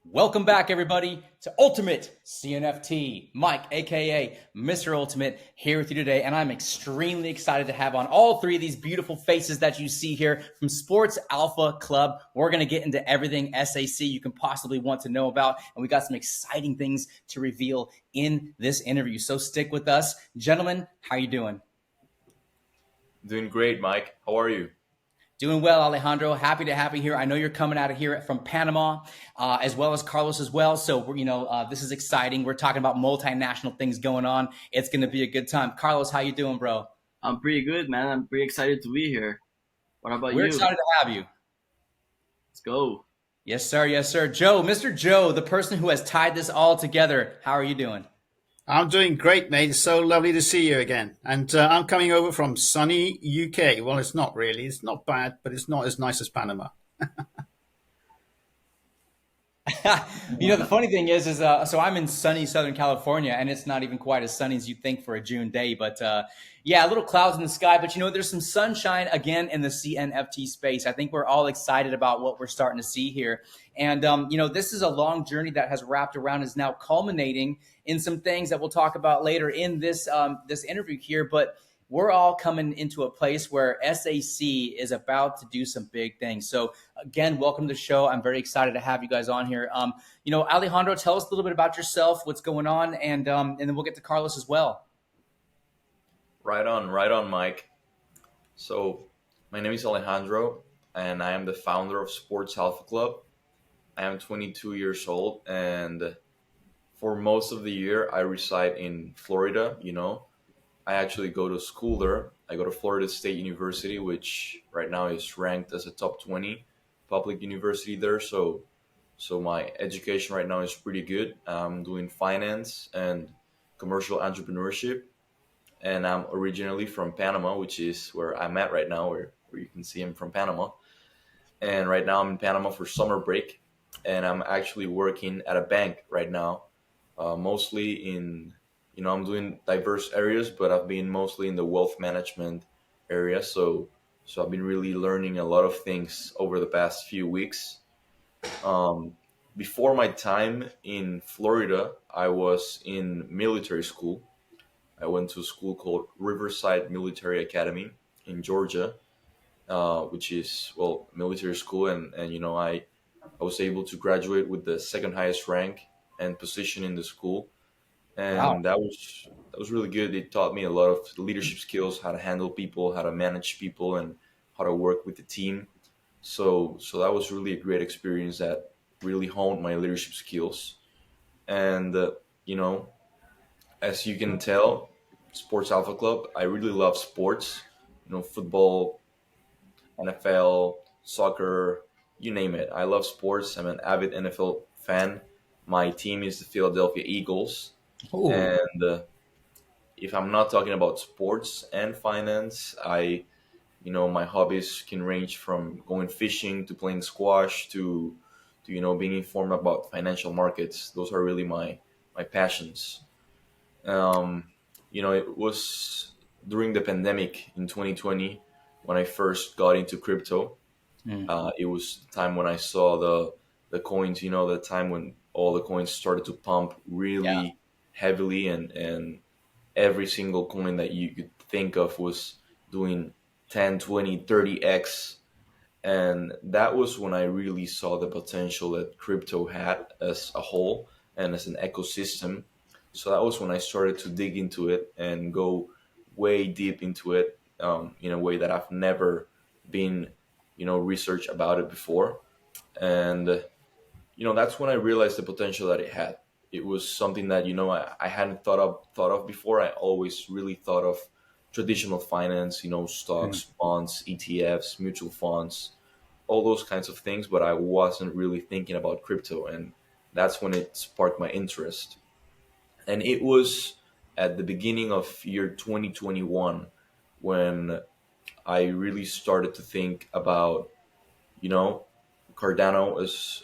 Welcome back, everybody, to Ultimate CNFT. Mike, aka Mr. Ultimate, here with you today, and I'm extremely excited to have on all three of these beautiful faces that you see here from Sports Alpha Club. We're going to get into everything SAC you can possibly want to know about, and we got some exciting things to reveal in this interview. So stick with us, gentlemen. How you doing? Doing great, Mike. How are you? Doing well, Alejandro. Happy to have you here. I know you're coming out of here from Panama, as well as Carlos as well. So this is exciting. We're talking about multinational things going on. It's going to be a good time. Carlos, how you doing, bro? I'm pretty good, man. I'm pretty excited to be here. What about We're you? excited to have you. Let's go. Yes, sir. Yes, sir. Joe, Mr. Joe, the person who has tied this all together. How are you doing? I'm doing great, mate. It's so lovely to see you again. And I'm coming over from sunny UK. Well, it's not really. It's not bad, but it's not as nice as Panama. The funny thing is so I'm in sunny Southern California, and it's not even quite as sunny as you'd think for a June day. But yeah, a little clouds in the sky. But there's some sunshine again in the CNFT space. I think we're all excited about what we're starting to see here. And this is a long journey that has wrapped around, is now culminating in some things that we'll talk about later in this interview here. But we're all coming into a place where SAC is about to do some big things. So again, welcome to the show. I'm very excited to have you guys on here. Alejandro, tell us a little bit about yourself, what's going on, and then we'll get to Carlos as well. Right on, Mike. So, my name is Alejandro, and I am the founder of Sports Alpha Club. I am 22 years old, and for most of the year, I reside in Florida. I actually go to school there. I go to Florida State University, which right now is ranked as a top 20 public university there. So my education right now is pretty good. I'm doing finance and commercial entrepreneurship, and I'm originally from Panama, which is where I'm at right now, where you can see I'm from Panama. And right now I'm in Panama for summer break, and I'm actually working at a bank right now, mostly in I'm doing diverse areas, but I've been mostly in the wealth management area. So I've been really learning a lot of things over the past few weeks. Before my time in Florida, I was in military school. I went to a school called Riverside Military Academy in Georgia, which is, well, military school. And I was able to graduate with the second highest rank and position in the school. Wow. And that was really good. It taught me a lot of leadership skills, how to handle people, how to manage people, and how to work with the team. So that was really a great experience that really honed my leadership skills. And as you can tell, Sports Alpha Club, I really love sports. Football, NFL, soccer, you name it. I love sports. I'm an avid NFL fan. My team is the Philadelphia Eagles. Ooh. And if I'm not talking about sports and finance, my hobbies can range from going fishing to playing squash to being informed about financial markets. Those are really my passions. It was during the pandemic in 2020 when I first got into crypto. It was the time when I saw the coins. The time when all the coins started to pump really heavily, and every single coin that you could think of was doing 10, 20, 30x. And that was when I really saw the potential that crypto had as a whole and as an ecosystem. So that was when I started to dig into it and go way deep into it, in a way that I've never been, research about it before. And, that's when I realized the potential that it had. It was something that, I hadn't thought of before. I always really thought of traditional finance, stocks, bonds, ETFs, mutual funds, all those kinds of things, but I wasn't really thinking about crypto. And that's when it sparked my interest. And it was at the beginning of year 2021 when I really started to think about, Cardano as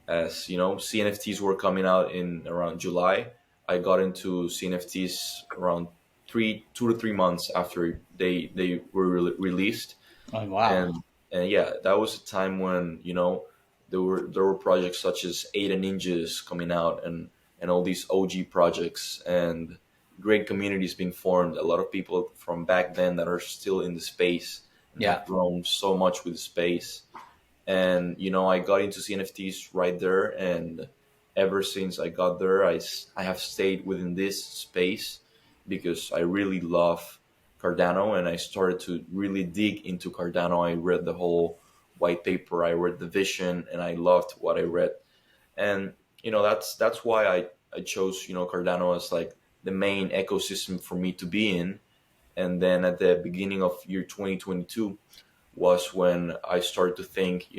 CNFTs were coming out in around July. I got into CNFTs around 2 to 3 months after they were released. Oh, wow. And yeah, that was a time when there were projects such as Ada Ninjas coming out, and all these OG projects, and great communities being formed. A lot of people from back then that are still in the space and Yeah. have grown so much with the space. And I got into NFTs right there, and ever since I got there, I have stayed within this space because I really love Cardano, and I started to really dig into Cardano. I read the whole white paper, I read the vision, and I loved what I read. And that's why I chose Cardano as like the main ecosystem for me to be in. And then at the beginning of year 2022 was when I started to think,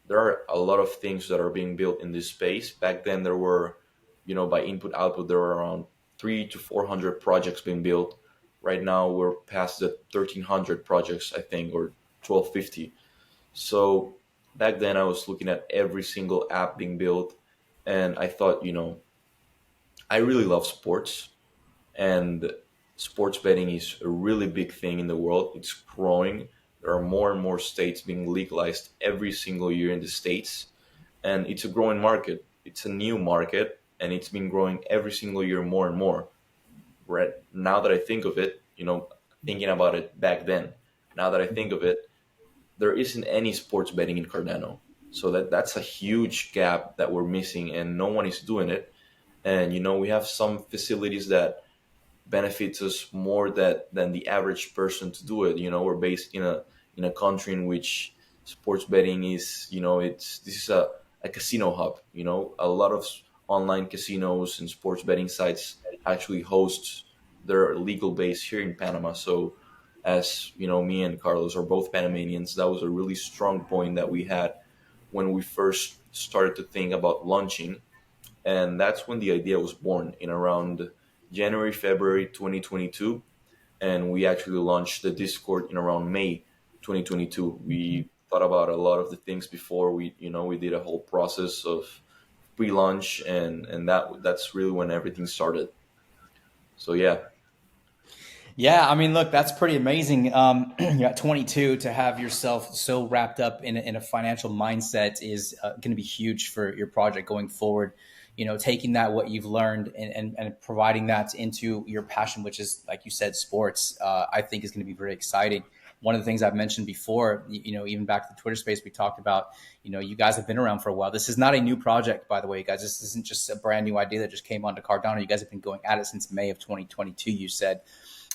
there are a lot of things that are being built in this space. Back then, there were, by input output, there were around 300 to 400 projects being built. Right now, we're past the 1,300 projects, I think, or 1,250. So back then, I was looking at every single app being built, and I thought, I really love sports, and sports betting is a really big thing in the world. It's growing. There are more and more states being legalized every single year in the states, and it's a growing market. It's a new market, and it's been growing every single year more and more. Right now that I think of it, thinking about it back then, now that I think of it, there isn't any sports betting in Cardano. So that's a huge gap that we're missing, and no one is doing it. And we have some facilities that benefits us more than the average person to do it. We're based in a country in which sports betting is, this is a casino hub. A lot of online casinos and sports betting sites actually host their legal base here in Panama. So as me and Carlos are both Panamanians, that was a really strong point that we had when we first started to think about launching. And that's when the idea was born, in around January, February 2022. And we actually launched the Discord in around May 2022. We thought about a lot of the things before we did a whole process of pre-launch, and that's really when everything started. So yeah. Yeah, I mean, look, that's pretty amazing. You're at 22 to have yourself so wrapped up in a financial mindset is going to be huge for your project going forward. Taking that, what you've learned, and providing that into your passion, which is, like you said, sports, I think is going to be very exciting. One of the things I've mentioned before, even back to the Twitter space, we talked about, you guys have been around for a while. This is not a new project, by the way, guys. This isn't just a brand new idea that just came onto Cardano. You guys have been going at it since May of 2022, you said.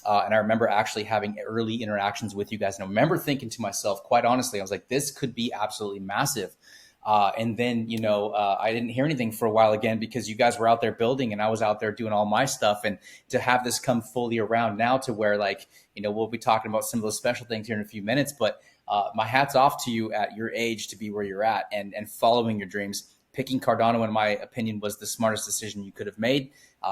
And I remember actually having early interactions with you guys. And I remember thinking to myself, quite honestly, I was like, this could be absolutely massive. And then, I didn't hear anything for a while again because you guys were out there building and I was out there doing all my stuff. And to have this come fully around now to where, like, we'll be talking about some of those special things here in a few minutes. But my hat's off to you at your age to be where you're at and following your dreams. Picking Cardano, in my opinion, was the smartest decision you could have made.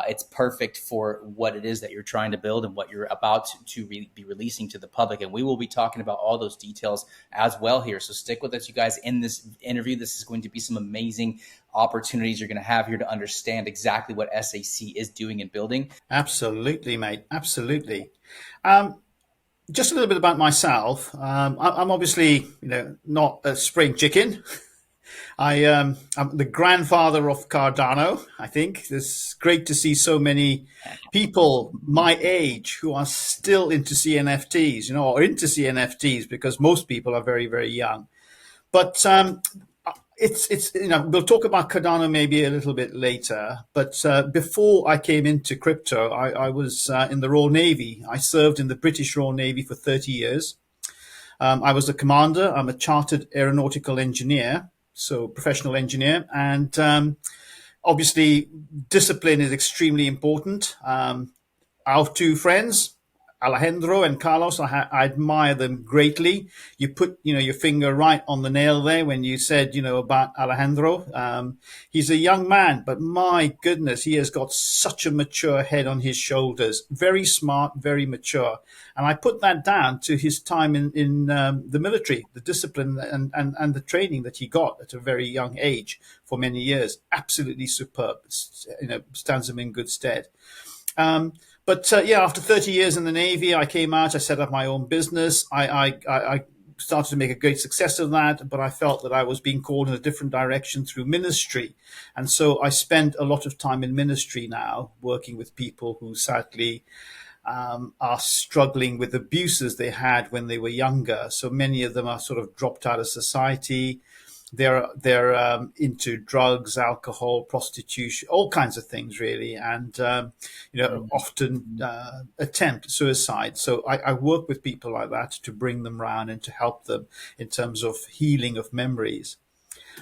It's perfect for what it is that you're trying to build and what you're about to be releasing to the public. And we will be talking about all those details as well here. So stick with us, you guys, in this interview. This is going to be some amazing opportunities you're going to have here to understand exactly what SAC is doing and building. Absolutely, mate. Absolutely. Just a little bit about myself. I'm obviously, not a spring chicken. I'm the grandfather of Cardano. I think it's great to see so many people my age who are still into CNFTs, or into CNFTs, because most people are very, very young. But it's we'll talk about Cardano maybe a little bit later. But before I came into crypto, I was in the Royal Navy. I served in the British Royal Navy for 30 years. I was a commander. I'm a chartered aeronautical engineer. So professional engineer, and obviously discipline is extremely important. Our two friends, Alejandro and Carlos, I admire them greatly. You put, your finger right on the nail there when you said, about Alejandro. He's a young man, but my goodness, he has got such a mature head on his shoulders. Very smart, very mature. And I put that down to his time in the military, the discipline and the training that he got at a very young age for many years. Absolutely superb. Stands him in good stead. But after 30 years in the Navy, I came out. I set up my own business. I started to make a great success of that, but I felt that I was being called in a different direction through ministry. And so I spend a lot of time in ministry now, working with people who sadly are struggling with abuses they had when they were younger. So many of them are sort of dropped out of society. They're into drugs, alcohol, prostitution, all kinds of things, really, and often attempt suicide. So I work with people like that to bring them round and to help them in terms of healing of memories.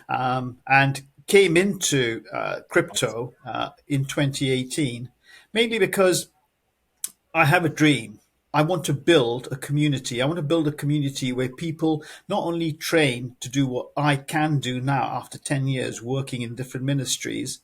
And came into crypto in 2018 mainly because I have a dream. I want to build a community. I want to build a community where people not only train to do what I can do now after 10 years working in different ministries,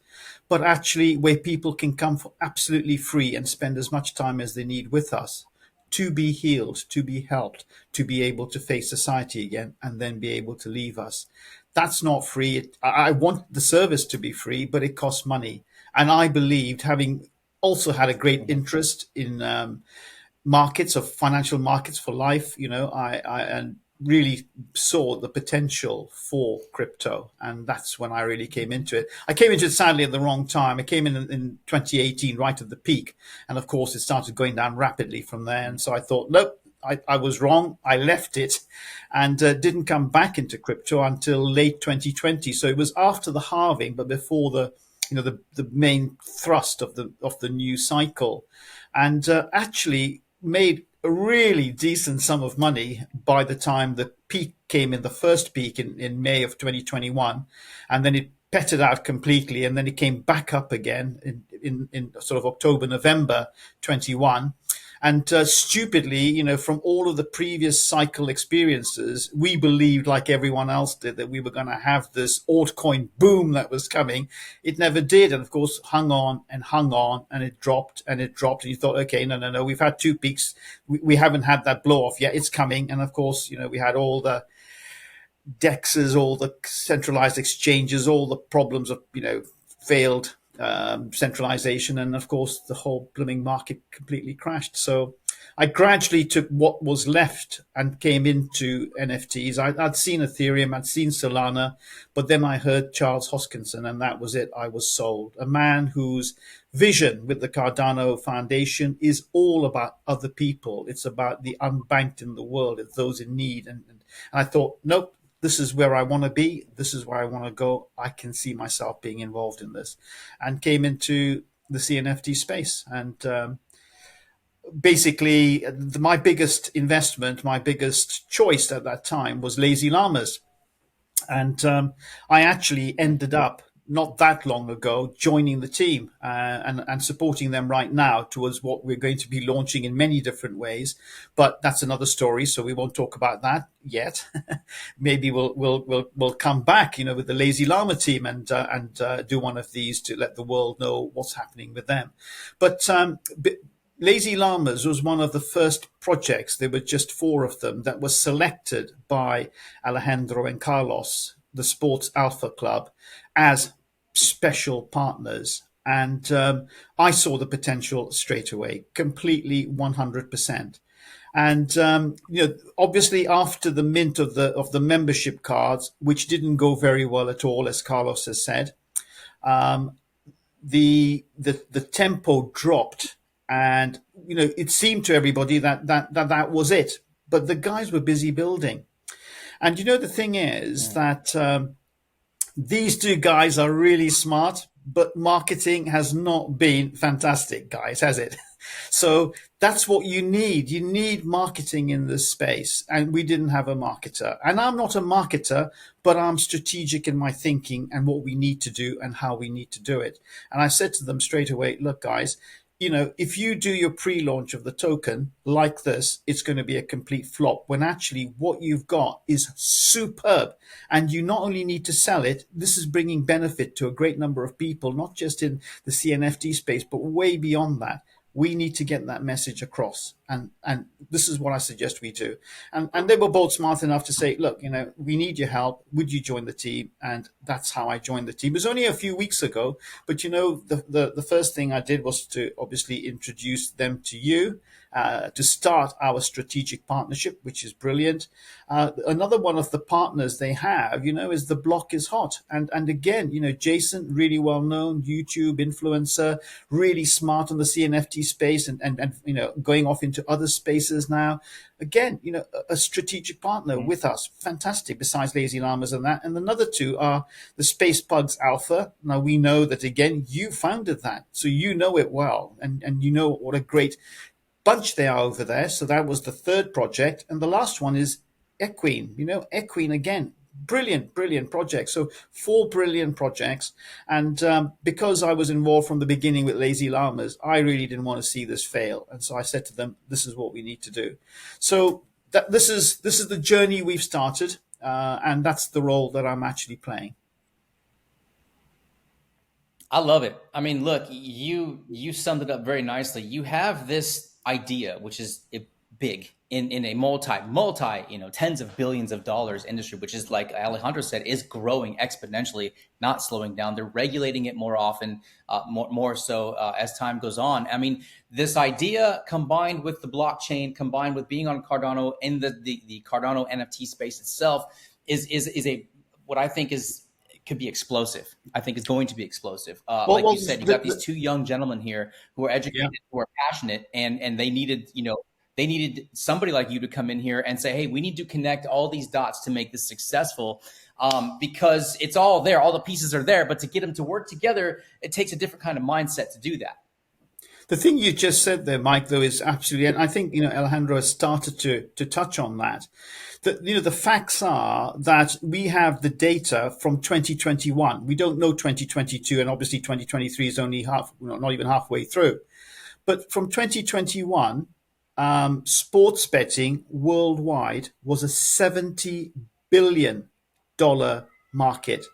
but actually where people can come for absolutely free and spend as much time as they need with us to be healed, to be helped, to be able to face society again, and then be able to leave us. That's not free. I want the service to be free, but it costs money. And I believed, having also had a great interest in markets, of financial markets for life, I and really saw the potential for crypto, and that's when I really came into it. I came into it sadly at the wrong time. I came in 2018, right at the peak, and of course it started going down rapidly from there. And so I thought, nope, I was wrong. I left it and didn't come back into crypto until late 2020. So it was after the halving, but before the main thrust of the new cycle, and actually made a really decent sum of money by the time the peak came in, the first peak in May of 2021, and then it petted out completely, and then it came back up again in sort of October, November 21. And stupidly, from all of the previous cycle experiences, we believed, like everyone else did, that we were going to have this altcoin boom that was coming. It never did. And of course, hung on, and it dropped and it dropped. And you thought, okay, no, we've had two peaks. We haven't had that blow off yet. It's coming. And of course, we had all the DEXs, all the centralized exchanges, all the problems of, failed centralization, and of course the whole blooming market completely crashed. So I gradually took what was left and came into NFTs. I'd seen Ethereum, I'd seen Solana, but then I heard Charles Hoskinson, and that was it. I was sold. A man whose vision with the Cardano Foundation is all about other people. It's about the unbanked in the world. It's those in need. And I thought, nope, this is where I want to be. This is where I want to go. I can see myself being involved in this, and came into the CNFT space. And basically, my biggest investment, my biggest choice at that time was Lazy Llamas. And I actually ended up not that long ago joining the team and supporting them right now towards what we're going to be launching in many different ways. But that's another story, so we won't talk about that yet. Maybe we'll come back, with the Lazy Llama team and do one of these to let the world know what's happening with them. But Lazy Llamas was one of the first projects. There were just 4 of them that was selected by Alejandro and Carlos, the Sports Alpha Club, as special partners. And I saw the potential straight away, completely 100%. And obviously, after the mint of the membership cards, which didn't go very well at all, as Carlos has said, the tempo dropped, and it seemed to everybody that was it. But the guys were busy building, and the thing is that these 2 guys are really smart, but marketing has not been fantastic, guys, has it? So that's what you need. You need marketing in this space. And we didn't have a marketer. And I'm not a marketer, but I'm strategic in my thinking and what we need to do and how we need to do it. And I said to them straight away, look, guys, if you do your pre-launch of the token like this, it's going to be a complete flop, when actually what you've got is superb. And you not only need to sell it, this is bringing benefit to a great number of people, not just in the CNFT space, but way beyond that. We need to get that message across. And this is what I suggest we do. And they were both smart enough to say, look, we need your help. Would you join the team? And that's how I joined the team. It was only a few weeks ago, but the first thing I did was to obviously introduce them to you, to start our strategic partnership, which is brilliant. Another one of the partners they have, is The Block is Hot. And again, Jason, really well known YouTube influencer, really smart on the CNFT space and going off into other spaces now. Again, a strategic partner with us. Fantastic, besides Lazy Llamas and that. And another two are the Space Pugs Alpha. Now, we know that, again, you founded that, so you know it well. And you know what a great bunch they are over there. So that was the third project. And the last one is Equine. Equine, again, brilliant project. So 4 brilliant projects. And because I was involved from the beginning with Lazy Llamas, I really didn't want to see this fail. And so I said to them, this is what we need to do. So this is the journey we've started. And that's the role that I'm actually playing. I love it. I mean, look, you summed it up very nicely. You have this idea, which is big in a multi, tens of billions of dollars industry, which is, like Alejandro said, is growing exponentially, not slowing down. They're regulating it more often, more so as time goes on. I mean, this idea combined with the blockchain, combined with being on Cardano in the Cardano NFT space itself is a what I think could be explosive. I think it's going to be explosive. Like you said, you got these 2 young gentlemen here who are educated, who are passionate, and they needed, they needed somebody like you to come in here and say, hey, we need to connect all these dots to make this successful, because it's all there. All the pieces are there, but to get them to work together, it takes a different kind of mindset to do that. The thing you just said there, Mike, though, is absolutely, and I think, Alejandro has started to touch on that. The facts are that we have the data from 2021. We don't know 2022, and obviously 2023 is only not even halfway through. But from 2021, sports betting worldwide was a $70 billion market.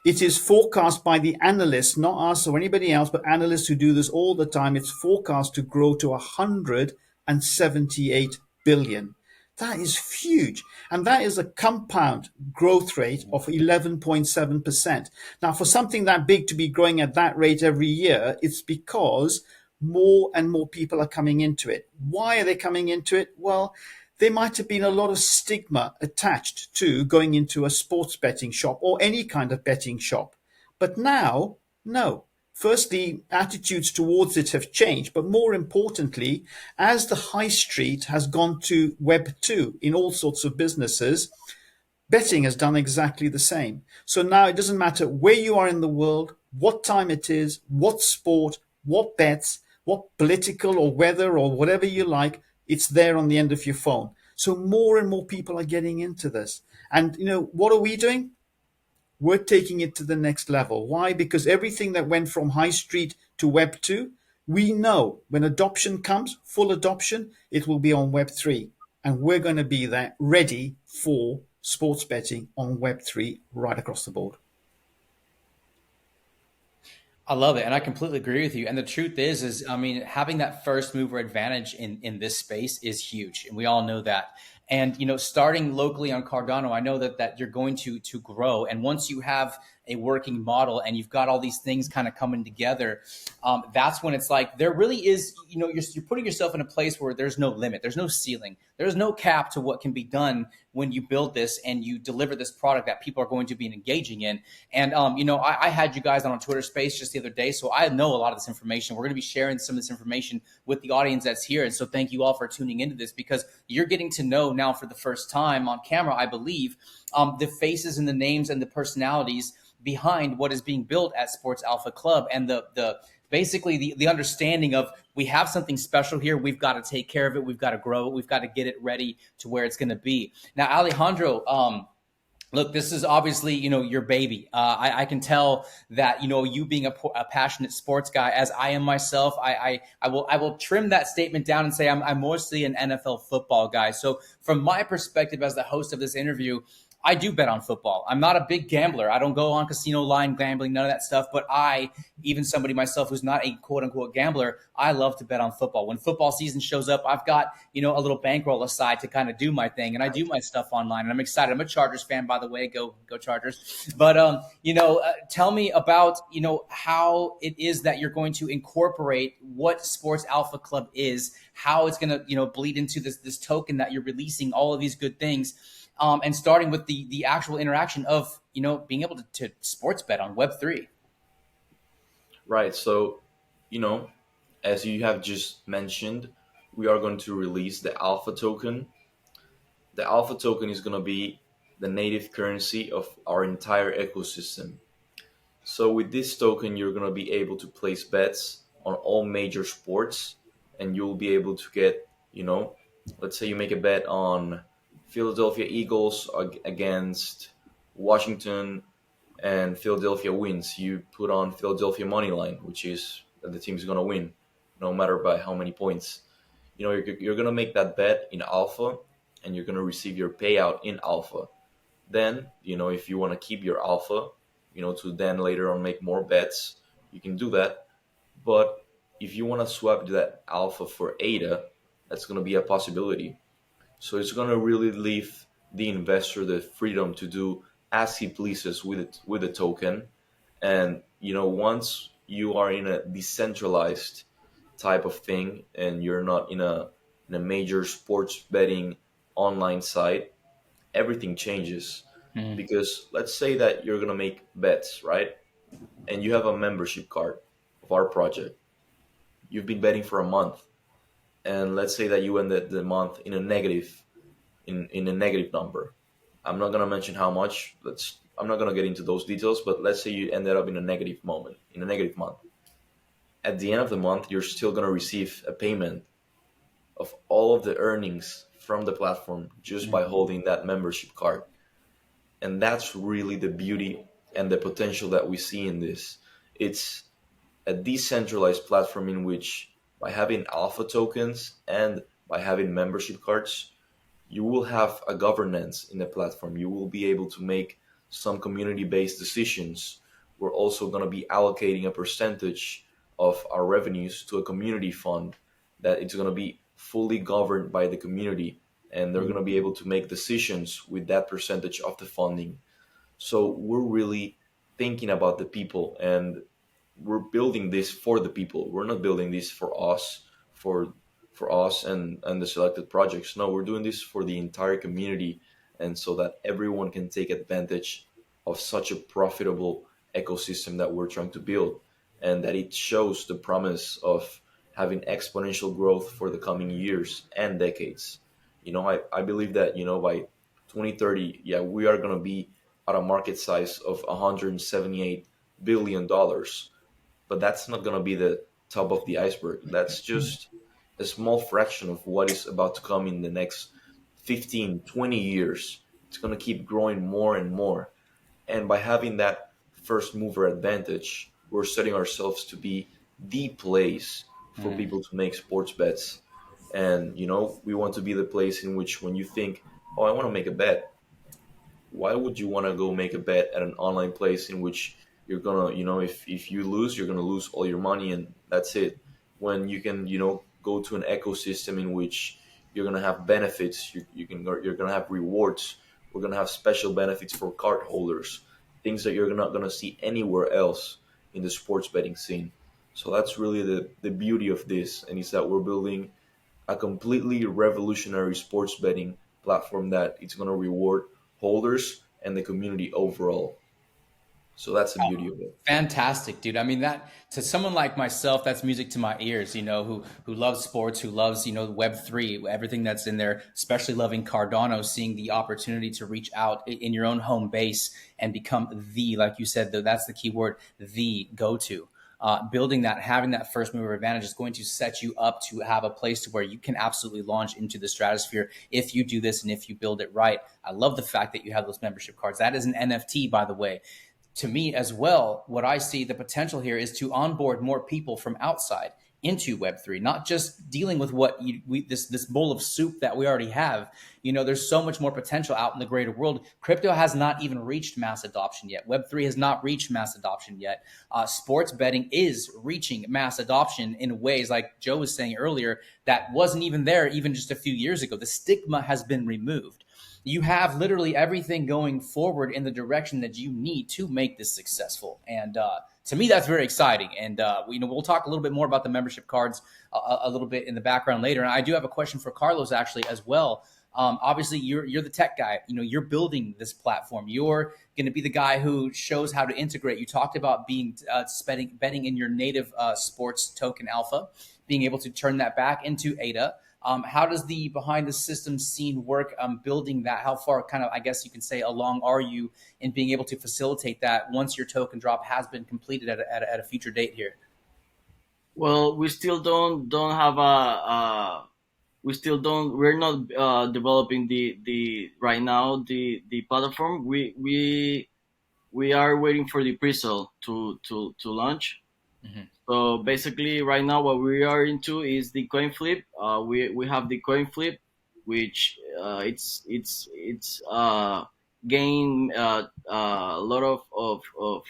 It is forecast by the analysts, not us or anybody else, but analysts who do this all the time. It's forecast to grow to 178 billion. That is huge. And that is a compound growth rate of 11.7%. Now, for something that big to be growing at that rate every year, it's because more and more people are coming into it. Why are they coming into it? Well, there might have been a lot of stigma attached to going into a sports betting shop or any kind of betting shop. But now, no. Firstly, attitudes towards it have changed, but more importantly, as the high street has gone to Web 2 in all sorts of businesses, betting has done exactly the same. So now it doesn't matter where you are in the world, what time it is, what sport, what bets, what political or weather or whatever you like, it's there on the end of your phone. So more and more people are getting into this. And, what are we doing? We're taking it to the next level. Why? Because everything that went from high street to Web 2, we know when adoption comes, full adoption, it will be on Web 3. And we're going to be there ready for sports betting on Web 3 right across the board. I love it. And I completely agree with you. And the truth is, I mean, having that first mover advantage in this space is huge. And we all know that. And, starting locally on Cardano, I know that you're going to grow. And once you have a working model and you've got all these things kind of coming together, that's when it's like there really is, you're putting yourself in a place where there's no limit. There's no ceiling. There's no cap to what can be done when you build this and you deliver this product that people are going to be engaging in. And, I had you guys on a Twitter space just the other day, so I know a lot of this information. We're going to be sharing some of this information with the audience that's here. And so thank you all for tuning into this, because you're getting to know now for the first time on camera, I believe, the faces and the names and the personalities behind what is being built at Sports Alpha Club, and the basically the understanding of we have something special here. We've got to take care of it. We've got to grow it. We've got to get it ready to where it's going to be. Now, Alejandro, look, this is obviously, your baby. I can tell that, you being a passionate sports guy, as I am myself, I will trim that statement down and say I'm mostly an NFL football guy. So from my perspective as the host of this interview, I do bet on football. I'm not a big gambler. I don't go on casino line gambling, none of that stuff. But even somebody myself who's not a quote unquote gambler, I love to bet on football. When football season shows up, I've got, a little bankroll aside to kind of do my thing. And I do my stuff online, and I'm excited. I'm a Chargers fan, by the way. Go Chargers. But, tell me about, how it is that you're going to incorporate what Sports Alpha Club is, how it's going to, bleed into this token that you're releasing, all of these good things. And starting with the actual interaction of, being able to sports bet on Web3. Right. So, as you have just mentioned, we are going to release the Alpha token. The Alpha token is going to be the native currency of our entire ecosystem. So with this token, you're going to be able to place bets on all major sports, and you'll be able to get, let's say you make a bet on Philadelphia Eagles against Washington, and Philadelphia wins. You put on Philadelphia money line, which is that the team is going to win, no matter by how many points. You're going to make that bet in Alpha, and you're going to receive your payout in Alpha. Then, if you want to keep your Alpha, to then later on make more bets, you can do that. But if you want to swap that Alpha for ADA, that's going to be a possibility. So it's going to really leave the investor the freedom to do as he pleases with the token. And, once you are in a decentralized type of thing and you're not in a major sports betting online site, everything changes. Because let's say that you're going to make bets, right? And you have a membership card of our project. You've been betting for a month. And let's say that you ended the month in a negative number. I'm not going to mention how much. I'm not going to get into those details, but let's say you ended up in a negative month. At the end of the month, you're still going to receive a payment of all of the earnings from the platform just by holding that membership card. And that's really the beauty and the potential that we see in this. It's a decentralized platform in which, by having Alpha tokens and by having membership cards, you will have a governance in the platform. You will be able to make some community-based decisions. We're also going to be allocating a percentage of our revenues to a community fund that it's going to be fully governed by the community, and they're going to be able to make decisions with that percentage of the funding. So we're really thinking about the people, and we're building this for the people. We're not building this for us, for us and the selected projects. No, we're doing this for the entire community, and so that everyone can take advantage of such a profitable ecosystem that we're trying to build, and that it shows the promise of having exponential growth for the coming years and decades. I believe that, by 2030, we are going to be at a market size of $178 billion. But that's not going to be the top of the iceberg. That's just a small fraction of what is about to come in the next 15, 20 years. It's going to keep growing more and more. And by having that first mover advantage, we're setting ourselves to be the place for people to make sports bets. And, we want to be the place in which when you think, oh, I want to make a bet, why would you want to go make a bet at an online place in which you're going to, if you lose, you're going to lose all your money and that's it. When you can, go to an ecosystem in which you're going to have benefits, you're going to have rewards. We're going to have special benefits for card holders, things that you're not going to see anywhere else in the sports betting scene. So that's really the beauty of this, and it's that we're building a completely revolutionary sports betting platform that it's going to reward holders and the community overall. So that's the beauty of it. Fantastic, dude. I mean, that to someone like myself, that's music to my ears, who loves sports, who loves, Web3, everything that's in there, especially loving Cardano, seeing the opportunity to reach out in your own home base and become like you said, that's the key word, the go-to. Building that, having that first mover advantage is going to set you up to have a place to where you can absolutely launch into the stratosphere if you do this and if you build it right. I love the fact that you have those membership cards. That is an NFT, by the way. To me as well, what I see the potential here is to onboard more people from outside into Web3, not just dealing with what this bowl of soup that we already have. There's so much more potential out in the greater world. Crypto has not even reached mass adoption yet. Web3 has not reached mass adoption yet. Sports betting is reaching mass adoption in ways, like Joe was saying earlier, that wasn't even there even just a few years ago. The stigma has been removed. You have literally everything going forward in the direction that you need to make this successful. And to me, that's very exciting. And we'll talk a little bit more about the membership cards a little bit in the background later. And I do have a question for Carlos actually as well. Obviously, you're the tech guy. You're building this platform. You're going to be the guy who shows how to integrate. You talked about being betting in your native sports token alpha, being able to turn that back into ADA. How does the behind the systems scene work building that? How far, kind of, I guess you can say, along are you in being able to facilitate that once your token drop has been completed at a future date here? Well, we still don't have we're not developing the right now the platform. We are waiting for the pre-sale to launch. Mm-hmm. So basically, right now, what we are into is the coin flip. We have the coin flip, which it's gain a lot of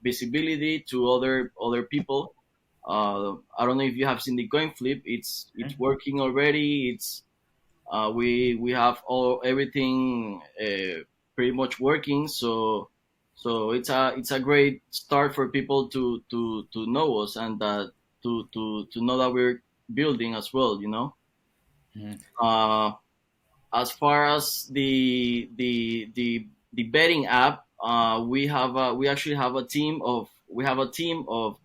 visibility to other people. I don't know if you have seen the coin flip. It's working already. It's we have everything pretty much working. So it's a great start for people to know us and to know that we're building as well. Mm-hmm. As far as the betting app, we actually have a team of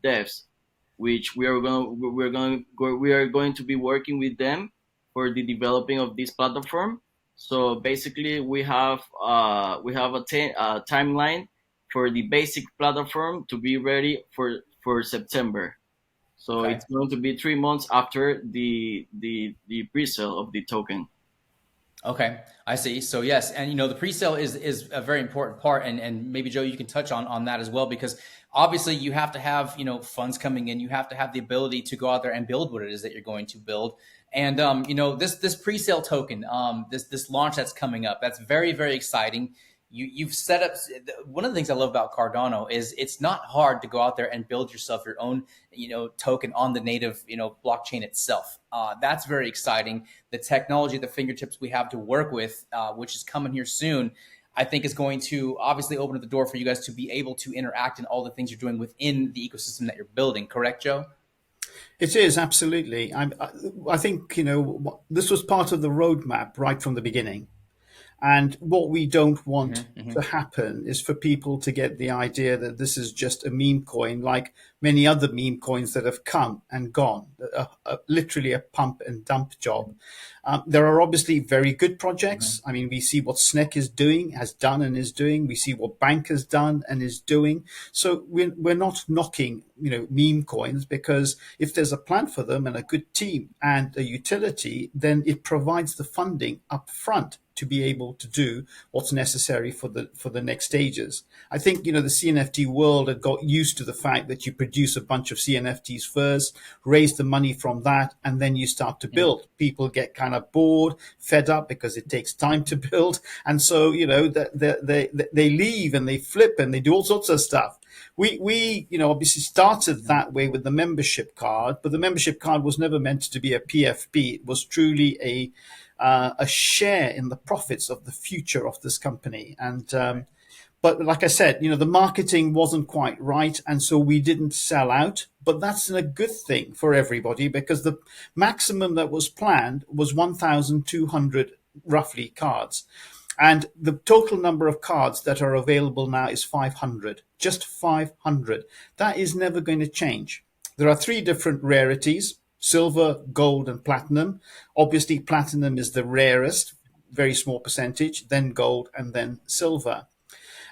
devs, which we are going to be working with them for the developing of this platform. So basically, we have a timeline for the basic platform to be ready for September. So okay. It's going to be 3 months after the pre-sale of the token. Okay, I see. So yes, and the pre-sale is a very important part, and maybe Joe, you can touch on that as well, because obviously you have to have funds coming in. You have to have the ability to go out there and build what it is that you're going to build. And this pre-sale token, this launch that's coming up, that's very, very exciting. You've set up, one of the things I love about Cardano is it's not hard to go out there and build yourself your own, token on the native, blockchain itself. That's very exciting. The technology, the fingertips we have to work with, which is coming here soon, I think is going to obviously open up the door for you guys to be able to interact in all the things you're doing within the ecosystem that you're building. Correct, Joe? It is, absolutely. I think, this was part of the roadmap right from the beginning. And what we don't want to happen is for people to get the idea that this is just a meme coin, like many other meme coins that have come and gone, literally a pump and dump job. There are obviously very good projects. I mean, we see what Snek has done and is doing. We see what Bank has done and is doing. So we're not knocking, meme coins, because if there's a plan for them and a good team and a utility, then it provides the funding up front to be able to do what's necessary for the next stages. I think, the CNFT world had got used to the fact that you produce a bunch of CNFTs first, raise the money from that, and then you start to build. People get kind of bored, fed up, because it takes time to build. And so, they leave and they flip and they do all sorts of stuff. We obviously started that way with the membership card, but the membership card was never meant to be a PFP. It was truly a share in the profits of the future of this company. And but like I said, the marketing wasn't quite right, and so we didn't sell out. But that's a good thing for everybody, because the maximum that was planned was 1,200 roughly cards. And the total number of cards that are available now is 500, just 500. That is never going to change. There are 3 different rarities: silver, gold, and platinum. Obviously, platinum is the rarest, very small percentage, then gold, and then silver.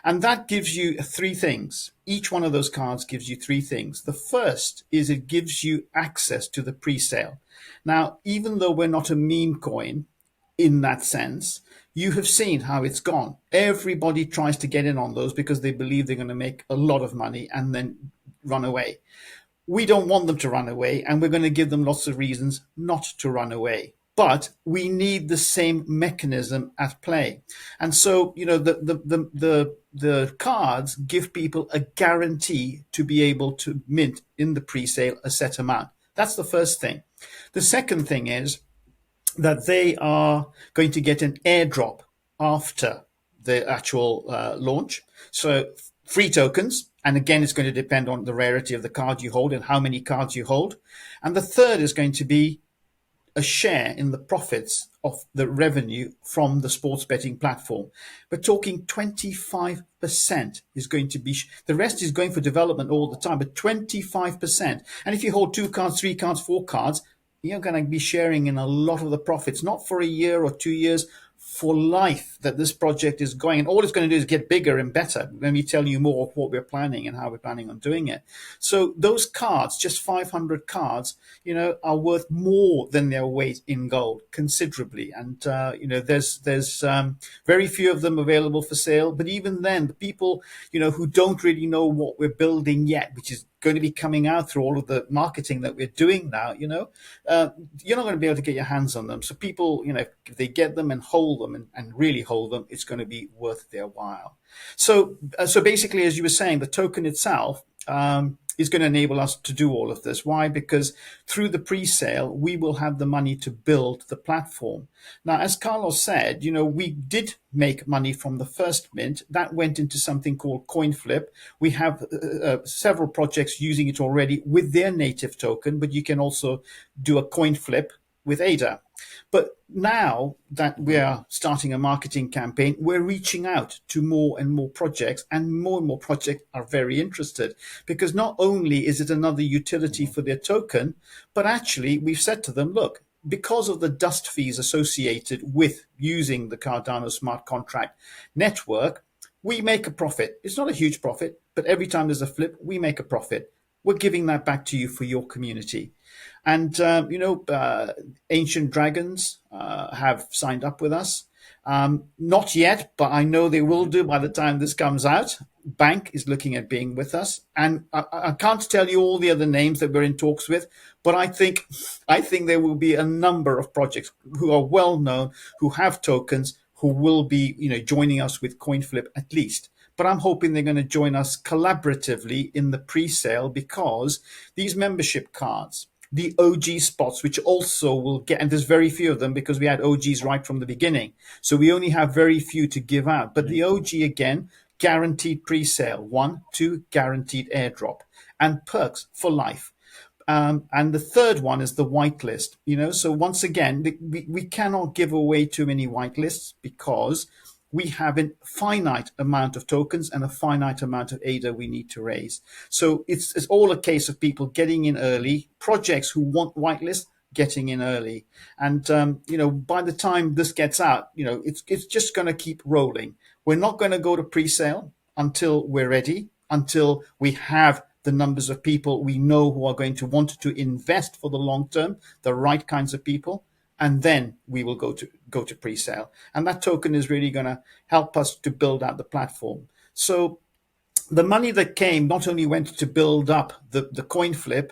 And that gives you 3 things. Each one of those cards gives you 3 things. The first is it gives you access to the pre-sale. Now, even though we're not a meme coin in that sense, you have seen how it's gone. Everybody tries to get in on those because they believe they're going to make a lot of money and then run away. we don't want them to run away, and we're going to give them lots of reasons not to run away. But we need the same mechanism at play, and so the cards give people a guarantee to be able to mint in the pre-sale a set amount. That's the first thing. The second thing is that they are going to get an airdrop after the actual launch. So free tokens. And again, it's going to depend on the rarity of the card you hold and how many cards you hold. And the third is going to be a share in the profits of the revenue from the sports betting platform. We're talking 25% is going to be, the rest is going for development all the time, but 25%. And if you hold 2 cards, 3 cards, 4 cards, you're going to be sharing in a lot of the profits, not for a year or 2 years, for life that this project is going. And all it's going to do is get bigger and better when we tell you more of what we're planning and how we're planning on doing it. So those cards, just 500 cards, are worth more than their weight in gold considerably. And, there's very few of them available for sale. But even then, the people, who don't really know what we're building yet, which is going to be coming out through all of the marketing that we're doing now, you're not going to be able to get your hands on them. So people, if they get them and hold them and really hold them, it's going to be worth their while. So basically, as you were saying, the token itself is going to enable us to do all of this. Why? Because through the pre-sale, we will have the money to build the platform. Now, as Carlos said, we did make money from the first mint. That went into something called CoinFlip. We have several projects using it already with their native token, but you can also do a CoinFlip with ADA. But now that we are starting a marketing campaign, we're reaching out to more and more projects, and more projects are very interested, because not only is it another utility for their token, but actually we've said to them, look, because of the dust fees associated with using the Cardano smart contract network, we make a profit. It's not a huge profit, but every time there's a flip, we make a profit. We're giving that back to you for your community. And, Ancient Dragons have signed up with us. Not yet, but I know they will do by the time this comes out. Bank is looking at being with us. And I can't tell you all the other names that we're in talks with, but I think there will be a number of projects who are well known, who have tokens, who will be, joining us with CoinFlip at least. But I'm hoping they're going to join us collaboratively in the pre-sale, because these membership cards, the OG spots, which also will get, and there's very few of them because we had OGs right from the beginning. So we only have very few to give out. But the OG, again, guaranteed pre-sale, 1, 2, guaranteed airdrop, and perks for life. And the third one is the whitelist. So once again, we cannot give away too many whitelists, because we have a finite amount of tokens and a finite amount of ADA we need to raise. So it's all a case of people getting in early, projects who want whitelist getting in early. And, by the time this gets out, it's just going to keep rolling. We're not going to go to pre-sale until we're ready, until we have the numbers of people we know who are going to want to invest for the long term, the right kinds of people. And then we will go to pre-sale. And that token is really going to help us to build out the platform. So the money that came not only went to build up the coin flip,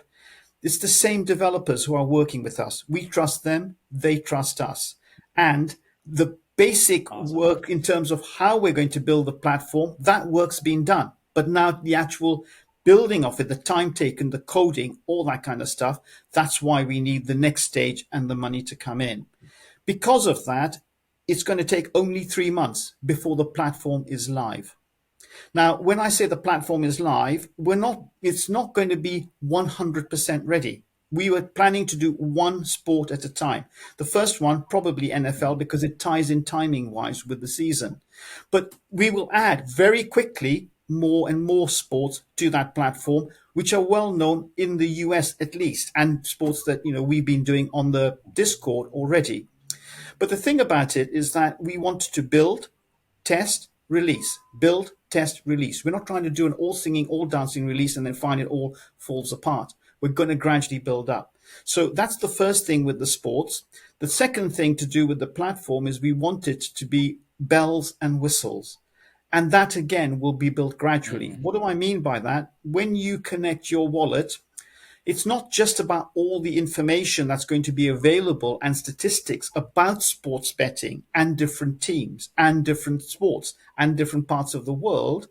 it's the same developers who are working with us. We trust them, they trust us. And the basic work in terms of how we're going to build the platform, that work's been done. But now the actual building of it, the time taken, the coding, all that kind of stuff, that's why we need the next stage and the money to come in. Because of that, it's going to take only 3 months before the platform is live. Now, when I say the platform is live, it's not going to be 100% ready. We were planning to do one sport at a time. The first one, probably NFL, because it ties in timing-wise with the season. But we will add very quickly more and more sports to that platform, which are well known in the US at least, and sports that we've been doing on the Discord already. But the thing about it is that we want to build, test, release, build, test, release. We're not trying to do an all singing, all dancing release and then find it all falls apart. We're going to gradually build up. So that's the first thing with the sports. The second thing to do with the platform is we want it to be bells and whistles. And that, again, will be built gradually. What do I mean by that? When you connect your wallet, It's not just about all the information that's going to be available and statistics about sports betting and different teams and different sports and different parts of the world.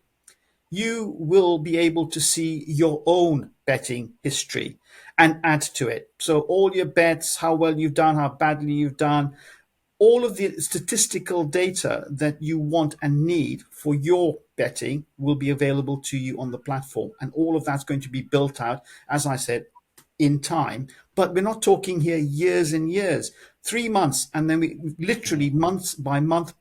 You will be able to see your own betting history and add to it. So all your bets, how well you've done, how badly you've done, all of the statistical data that you want and need for your betting will be available to you on the platform. And all of that's going to be built out, as I said, in time. But we're not talking here years and years, 3 months, and then we literally months by month,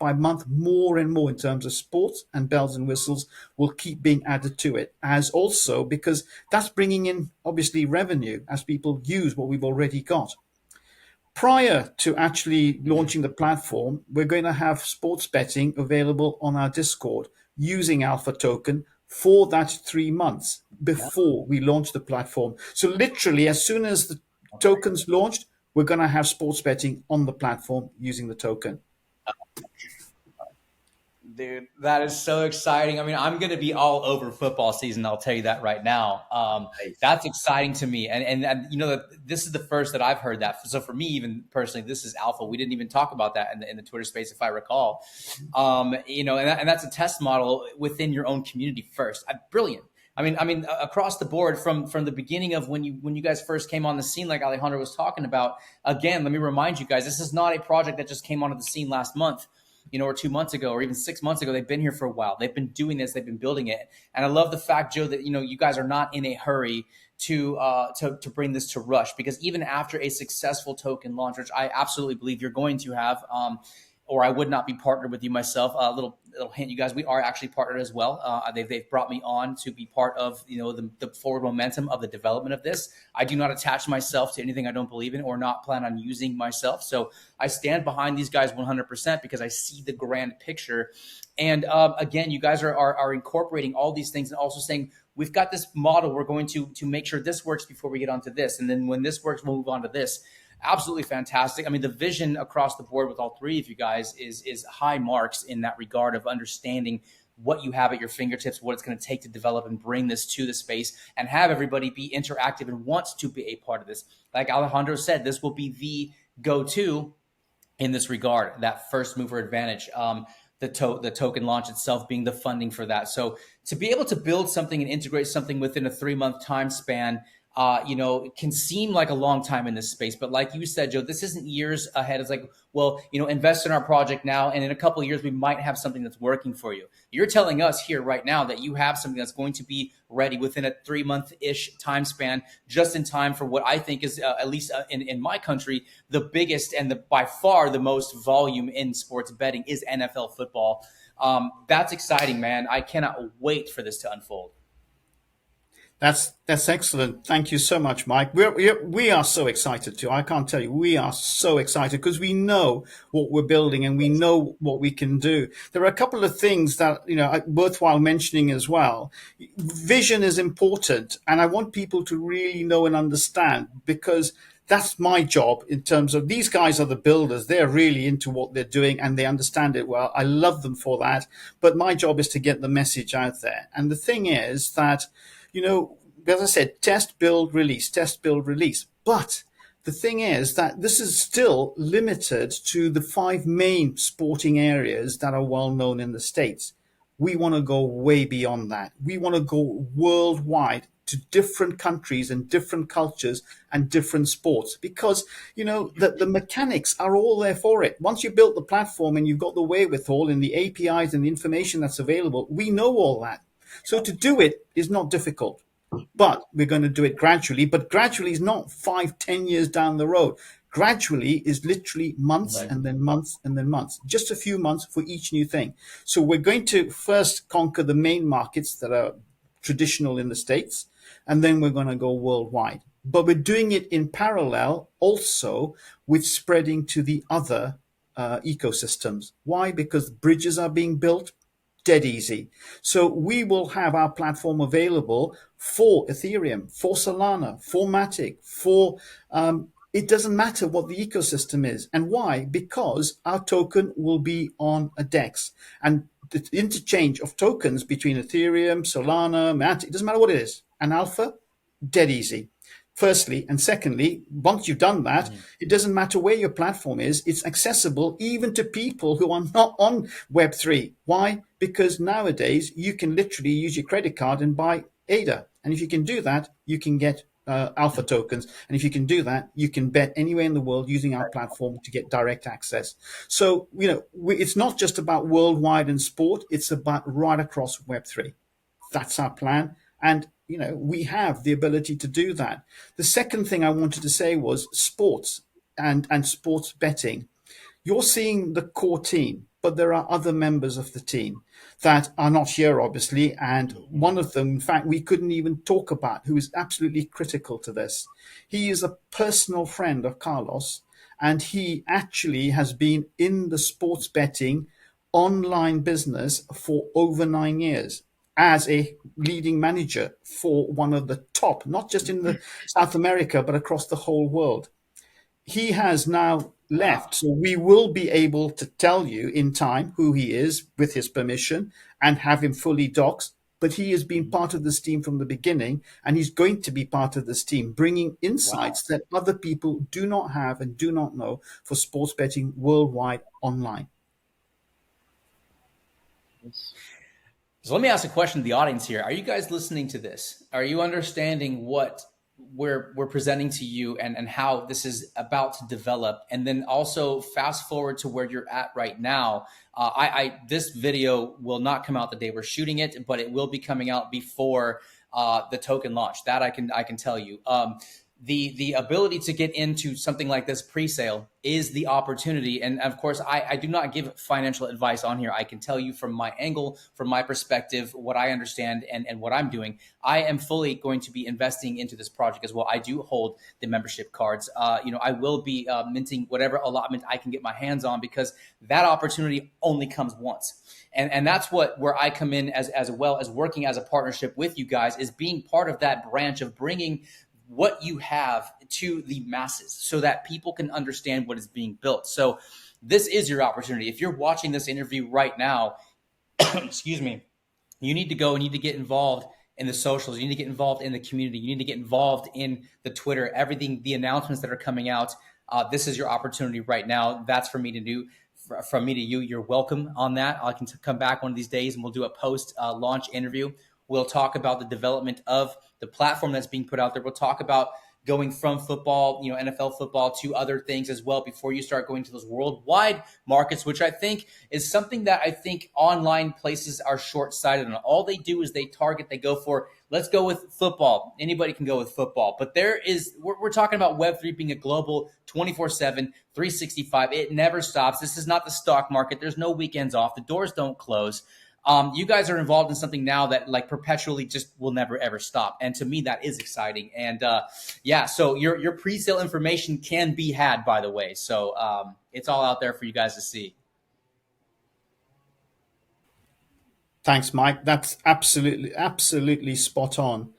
more and more in terms of sports and bells and whistles will keep being added to it. As also because that's bringing in obviously revenue as people use what we've already got. Prior to actually launching the platform, we're going to have sports betting available on our Discord using Alpha Token for that 3 months before we launch the platform. So literally, as soon as the token's launched, we're going to have sports betting on the platform using the token. Dude, that is so exciting. I mean, I'm going to be all over football season. I'll tell you that right now. Nice. That's exciting to me. And you know, this is the first that I've heard that. So for me, even personally, this is alpha. We didn't even talk about that in the Twitter space, if I recall. You know, and that's a test model within your own community first. Brilliant. I mean, across the board from the beginning of when you guys first came on the scene, like Alejandro was talking about. Again, let me remind you guys, this is not a project that just came onto the scene last month, you know, or 2 months ago, or even 6 months ago. They've been here for a while. They've been doing this. They've been building it. And I love the fact, Joe, that, you know, you guys are not in a hurry to bring this to rush, because even after a successful token launch, which I absolutely believe you're going to have, or I would not be partnered with you myself. A little hint, you guys, we are actually partnered as well. They've brought me on to be part of, you know, the forward momentum of the development of this. I do not attach myself to anything I don't believe in or not plan on using myself. So I stand behind these guys 100% because I see the grand picture. And again, you guys are incorporating all these things and also saying, we've got this model. We're going to make sure this works before we get onto this. And then when this works, we'll move on to this. Absolutely fantastic. I mean, the vision across the board with all three of you guys is high marks in that regard of understanding what you have at your fingertips, what it's going to take to develop and bring this to the space and have everybody be interactive and want to be a part of this. Like Alejandro said, this will be the go-to in this regard, that first mover advantage. The token launch itself being the funding for that. So to be able to build something and integrate something within a 3-month time span, you know, it can seem like a long time in this space, but like you said, Joe, this isn't years ahead. It's like, well, you know, invest in our project now, and in a couple of years, we might have something that's working for you. You're telling us here right now that you have something that's going to be ready within a 3-month-ish time span, just in time for what I think is, at least in my country, the biggest and by far the most volume in sports betting is NFL football. That's exciting, man. I cannot wait for this to unfold. That's excellent. Thank you so much, Mike. We are so excited too. I can't tell you, we are so excited because we know what we're building and we know what we can do. There are a couple of things that, you know, worthwhile mentioning as well. Vision is important, and I want people to really know and understand, because that's my job in terms of, these guys are the builders. They're really into what they're doing and they understand it well. I love them for that. But my job is to get the message out there. And the thing is that, you know, as I said, test, build, release, test, build, release. But the thing is that this is still limited to the 5 main sporting areas that are well known in the States. We want to go way beyond that. We want to go worldwide to different countries and different cultures and different sports, because, you know, the mechanics are all there for it. Once you built the platform and you've got the wherewithal and the APIs and the information that's available, we know all that. So to do it is not difficult, but we're going to do it gradually. But gradually is not 5-10 years down the road. Gradually is literally months and then months and then months, just a few months for each new thing. So we're going to first conquer the main markets that are traditional in the States, and then we're going to go worldwide. But we're doing it in parallel also with spreading to the other ecosystems. Why? Because bridges are being built. Dead easy. So we will have our platform available for Ethereum, for Solana, for Matic, for it doesn't matter what the ecosystem is. And why? Because our token will be on a DEX. And the interchange of tokens between Ethereum, Solana, Matic, it doesn't matter what it is. And Alpha, dead easy. firstly. And secondly, once you've done that, it doesn't matter where your platform is, it's accessible even to people who are not on Web3. Why? Because nowadays you can literally use your credit card and buy ADA. And if you can do that, you can get alpha tokens. And if you can do that, you can bet anywhere in the world using our platform to get direct access. So, it's not just about worldwide and sport, it's about right across Web3. That's our plan. And, we have the ability to do that. The second thing I wanted to say was sports and sports betting. You're seeing the core team, but there are other members of the team that are not here, obviously. And one of them, in fact, we couldn't even talk about, who is absolutely critical to this. He is a personal friend of Carlos, and he actually has been in the sports betting online business for over 9 years as a leading manager for one of the top, not just in the South America, but across the whole world. He has now left, so we will be able to tell you in time who he is with his permission and have him fully doxed. But he has been part of this team from the beginning, and he's going to be part of this team, bringing insights that other people do not have and do not know for sports betting worldwide online. So let me ask a question to the audience here. Are you guys listening to this? Are you understanding what we're presenting to you and how this is about to develop? And then also fast forward to where you're at right now. This video will not come out the day we're shooting it, but it will be coming out before the token launch. That I can tell you. The ability to get into something like this pre-sale is the opportunity. And of course, I do not give financial advice on here. I can tell you from my angle, from my perspective, what I understand and what I'm doing. I am fully going to be investing into this project as well. I do hold the membership cards. I will be minting whatever allotment I can get my hands on, because that opportunity only comes once. And that's where I come in as well as working as a partnership with you guys, is being part of that branch of bringing what you have to the masses so that people can understand what is being built. So this is your opportunity. If you're watching this interview right now, excuse me, you need to get involved in the socials. You need to get involved in the community. You need to get involved in the Twitter, everything, the announcements that are coming out. This is your opportunity right now. That's for me to do. From me to you, you're welcome on that. I can come back one of these days and we'll do a post-launch interview. We'll talk about the development of the platform that's being put out there. We'll talk about going from football, NFL football, to other things as well before you start going to those worldwide markets, which I think is something that I think online places are short-sighted on. All they do is they go for, let's go with football. Anybody can go with football. But we're talking about Web3 being a global 24/7, 365. It never stops. This is not the stock market. There's no weekends off. The doors don't close. You guys are involved in something now that perpetually just will never ever stop, and to me that is exciting. And so your pre-sale information can be had, by the way. So it's all out there for you guys to see. Thanks, Mike. That's absolutely spot on.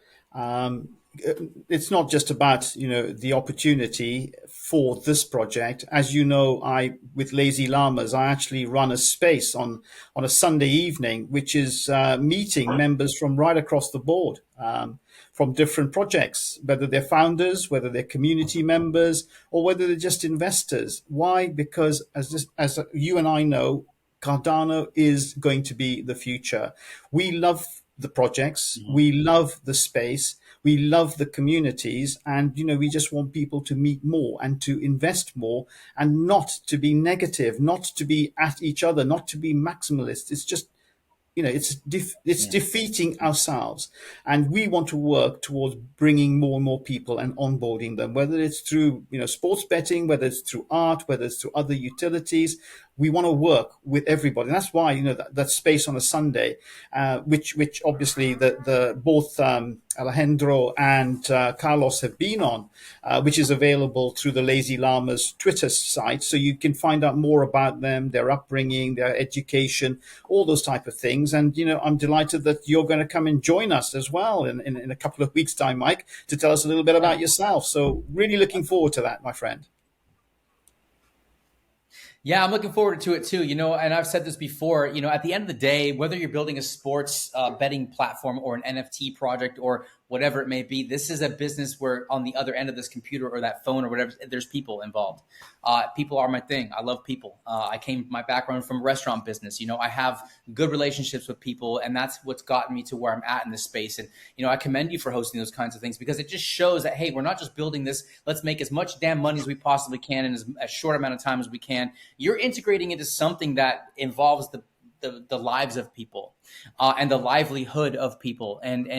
It's not just about the opportunity for this project. As you know, with Lazy Llamas, I actually run a space on a Sunday evening, which is meeting members from right across the board, from different projects, whether they're founders, whether they're community members, or whether they're just investors. Why? Because as you and I know, Cardano is going to be the future. We love the projects. We love the space. We love the communities, and we just want people to meet more and to invest more, and not to be negative, not to be at each other, not to be maximalist. It's just it's defeating ourselves, and we want to work towards bringing more and more people and onboarding them, whether it's through sports betting, whether it's through art, whether it's through other utilities. We want to work with everybody, and that's why that space on a Sunday, which obviously the both Alejandro and Carlos have been on, which is available through the Lazy Llamas Twitter site, so you can find out more about them, their upbringing, their education, all those type of things. And I'm delighted that you're going to come and join us as well in a couple of weeks' time, Mike, to tell us a little bit about yourself. So really looking forward to that, my friend. Yeah, I'm looking forward to it too. And I've said this before. At the end of the day, whether you're building a sports betting platform or an NFT project or whatever it may be, this is a business where on the other end of this computer or that phone or whatever, there's people involved. People are my thing. I love people. My background from restaurant business. I have good relationships with people, and that's what's gotten me to where I'm at in this space. And I commend you for hosting those kinds of things because it just shows that hey, we're not just building this. Let's make as much damn money as we possibly can in as short amount of time as we can. You're integrating into something that involves the lives of people and the livelihood of people, and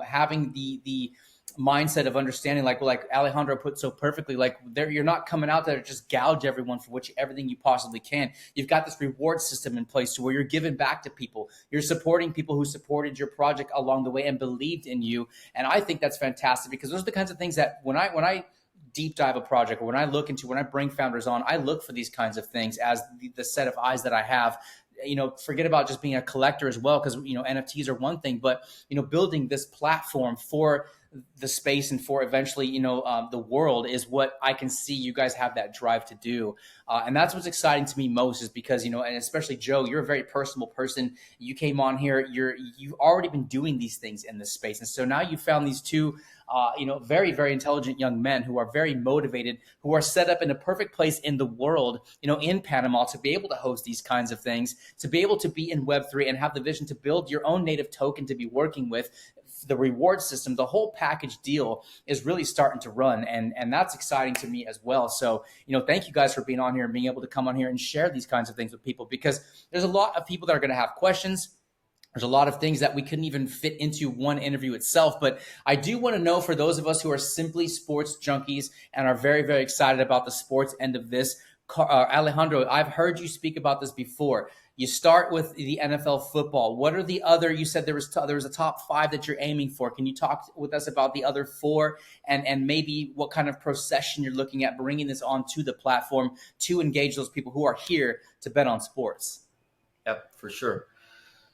having the mindset of understanding, like Alejandro put so perfectly, like you're not coming out there to just gouge everyone for everything you possibly can. You've got this reward system in place to where you're giving back to people. You're supporting people who supported your project along the way and believed in you. And I think that's fantastic because those are the kinds of things that when I deep dive a project or when I bring founders on, I look for these kinds of things as the set of eyes that I have. Forget about just being a collector as well, because NFTs are one thing, but building this platform for the space and for eventually the world is what I can see you guys have that drive to do, and that's what's exciting to me most is because and especially Joe, you're a very personable person. You came on here, you've already been doing these things in this space, and so now you found these two very, very intelligent young men who are very motivated, who are set up in a perfect place in the world, in Panama, to be able to host these kinds of things, to be able to be in Web3 and have the vision to build your own native token to be working with. The reward system, the whole package deal is really starting to run. And that's exciting to me as well. So, thank you guys for being on here and being able to come on here and share these kinds of things with people, because there's a lot of people that are going to have questions. There's a lot of things that we couldn't even fit into one interview itself. But I do want to know, for those of us who are simply sports junkies and are very, very excited about the sports end of this, Alejandro, I've heard you speak about this before. You start with the NFL football. What are the other? You said there was a top 5 that you're aiming for. Can you talk with us about the other 4 and maybe what kind of procession you're looking at bringing this onto the platform to engage those people who are here to bet on sports? Yep, for sure.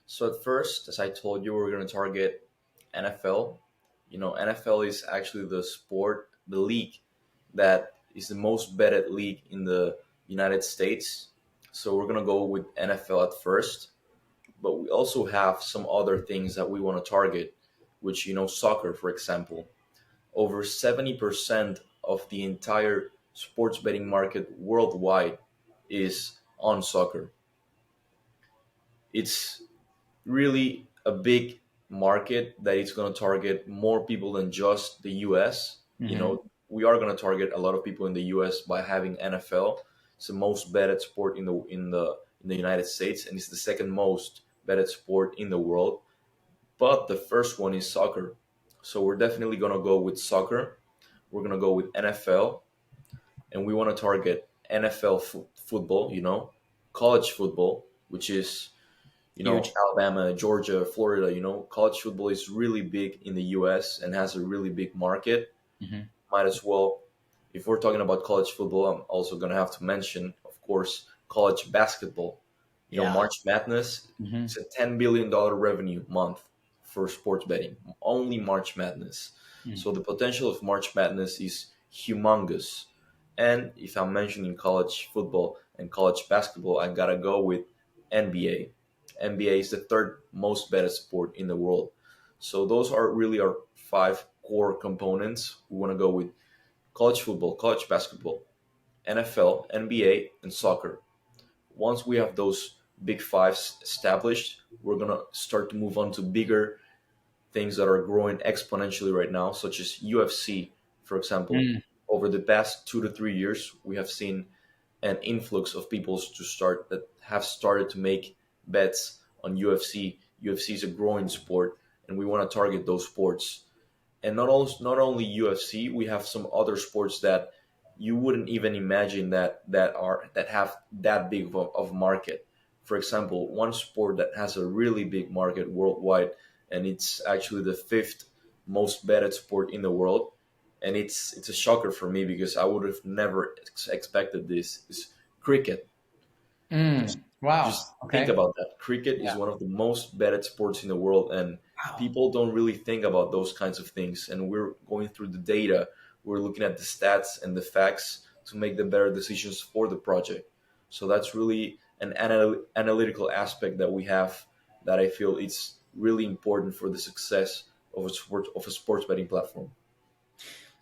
So at first, as I told you, we're going to target NFL. NFL is actually the league that is the most betted league in the United States. So we're going to go with NFL at first. But we also have some other things that we want to target, which, soccer, for example. Over 70% of the entire sports betting market worldwide is on soccer. It's really a big market that it's going to target more people than just the US. Mm-hmm. We are going to target a lot of people in the US by having NFL. It's the most betted sport in the United States, and it's the second most betted sport in the world. But the first one is soccer. So we're definitely going to go with soccer. We're going to go with NFL, and we want to target NFL football, college football, which is Huge. Alabama, Georgia, Florida, college football is really big in the US and has a really big market. Mm-hmm. Might as well, if we're talking about college football, I'm also going to have to mention, of course, college basketball. March Madness, Mm-hmm. it's a $10 billion revenue month for sports betting, only March Madness. Mm-hmm. So the potential of March Madness is humongous. And if I'm mentioning college football and college basketball, I got to go with NBA. NBA is the third most betted sport in the world. So those are really our 5 core components. We want to go with college football, college basketball, NFL, NBA, and soccer. Once we have those big 5 established, we're going to start to move on to bigger things that are growing exponentially right now, such as UFC, for example. Over the past 2 to 3 years, we have seen an influx of people that have started to make bets on UFC. UFC is a growing sport, and we want to target those sports. And not only UFC, we have some other sports that you wouldn't even imagine that have that big of market. For example, one sport that has a really big market worldwide, and it's actually the 5th most betted sport in the world, and it's a shocker for me because I would have never expected this, is cricket. Wow. Just Okay. think about that. Cricket is one of the most betted sports in the world, and people don't really think about those kinds of things. And we're going through the data, we're looking at the stats and the facts to make the better decisions for the project. So that's really an analytical aspect that we have that I feel it's really important for the success of a sports betting platform.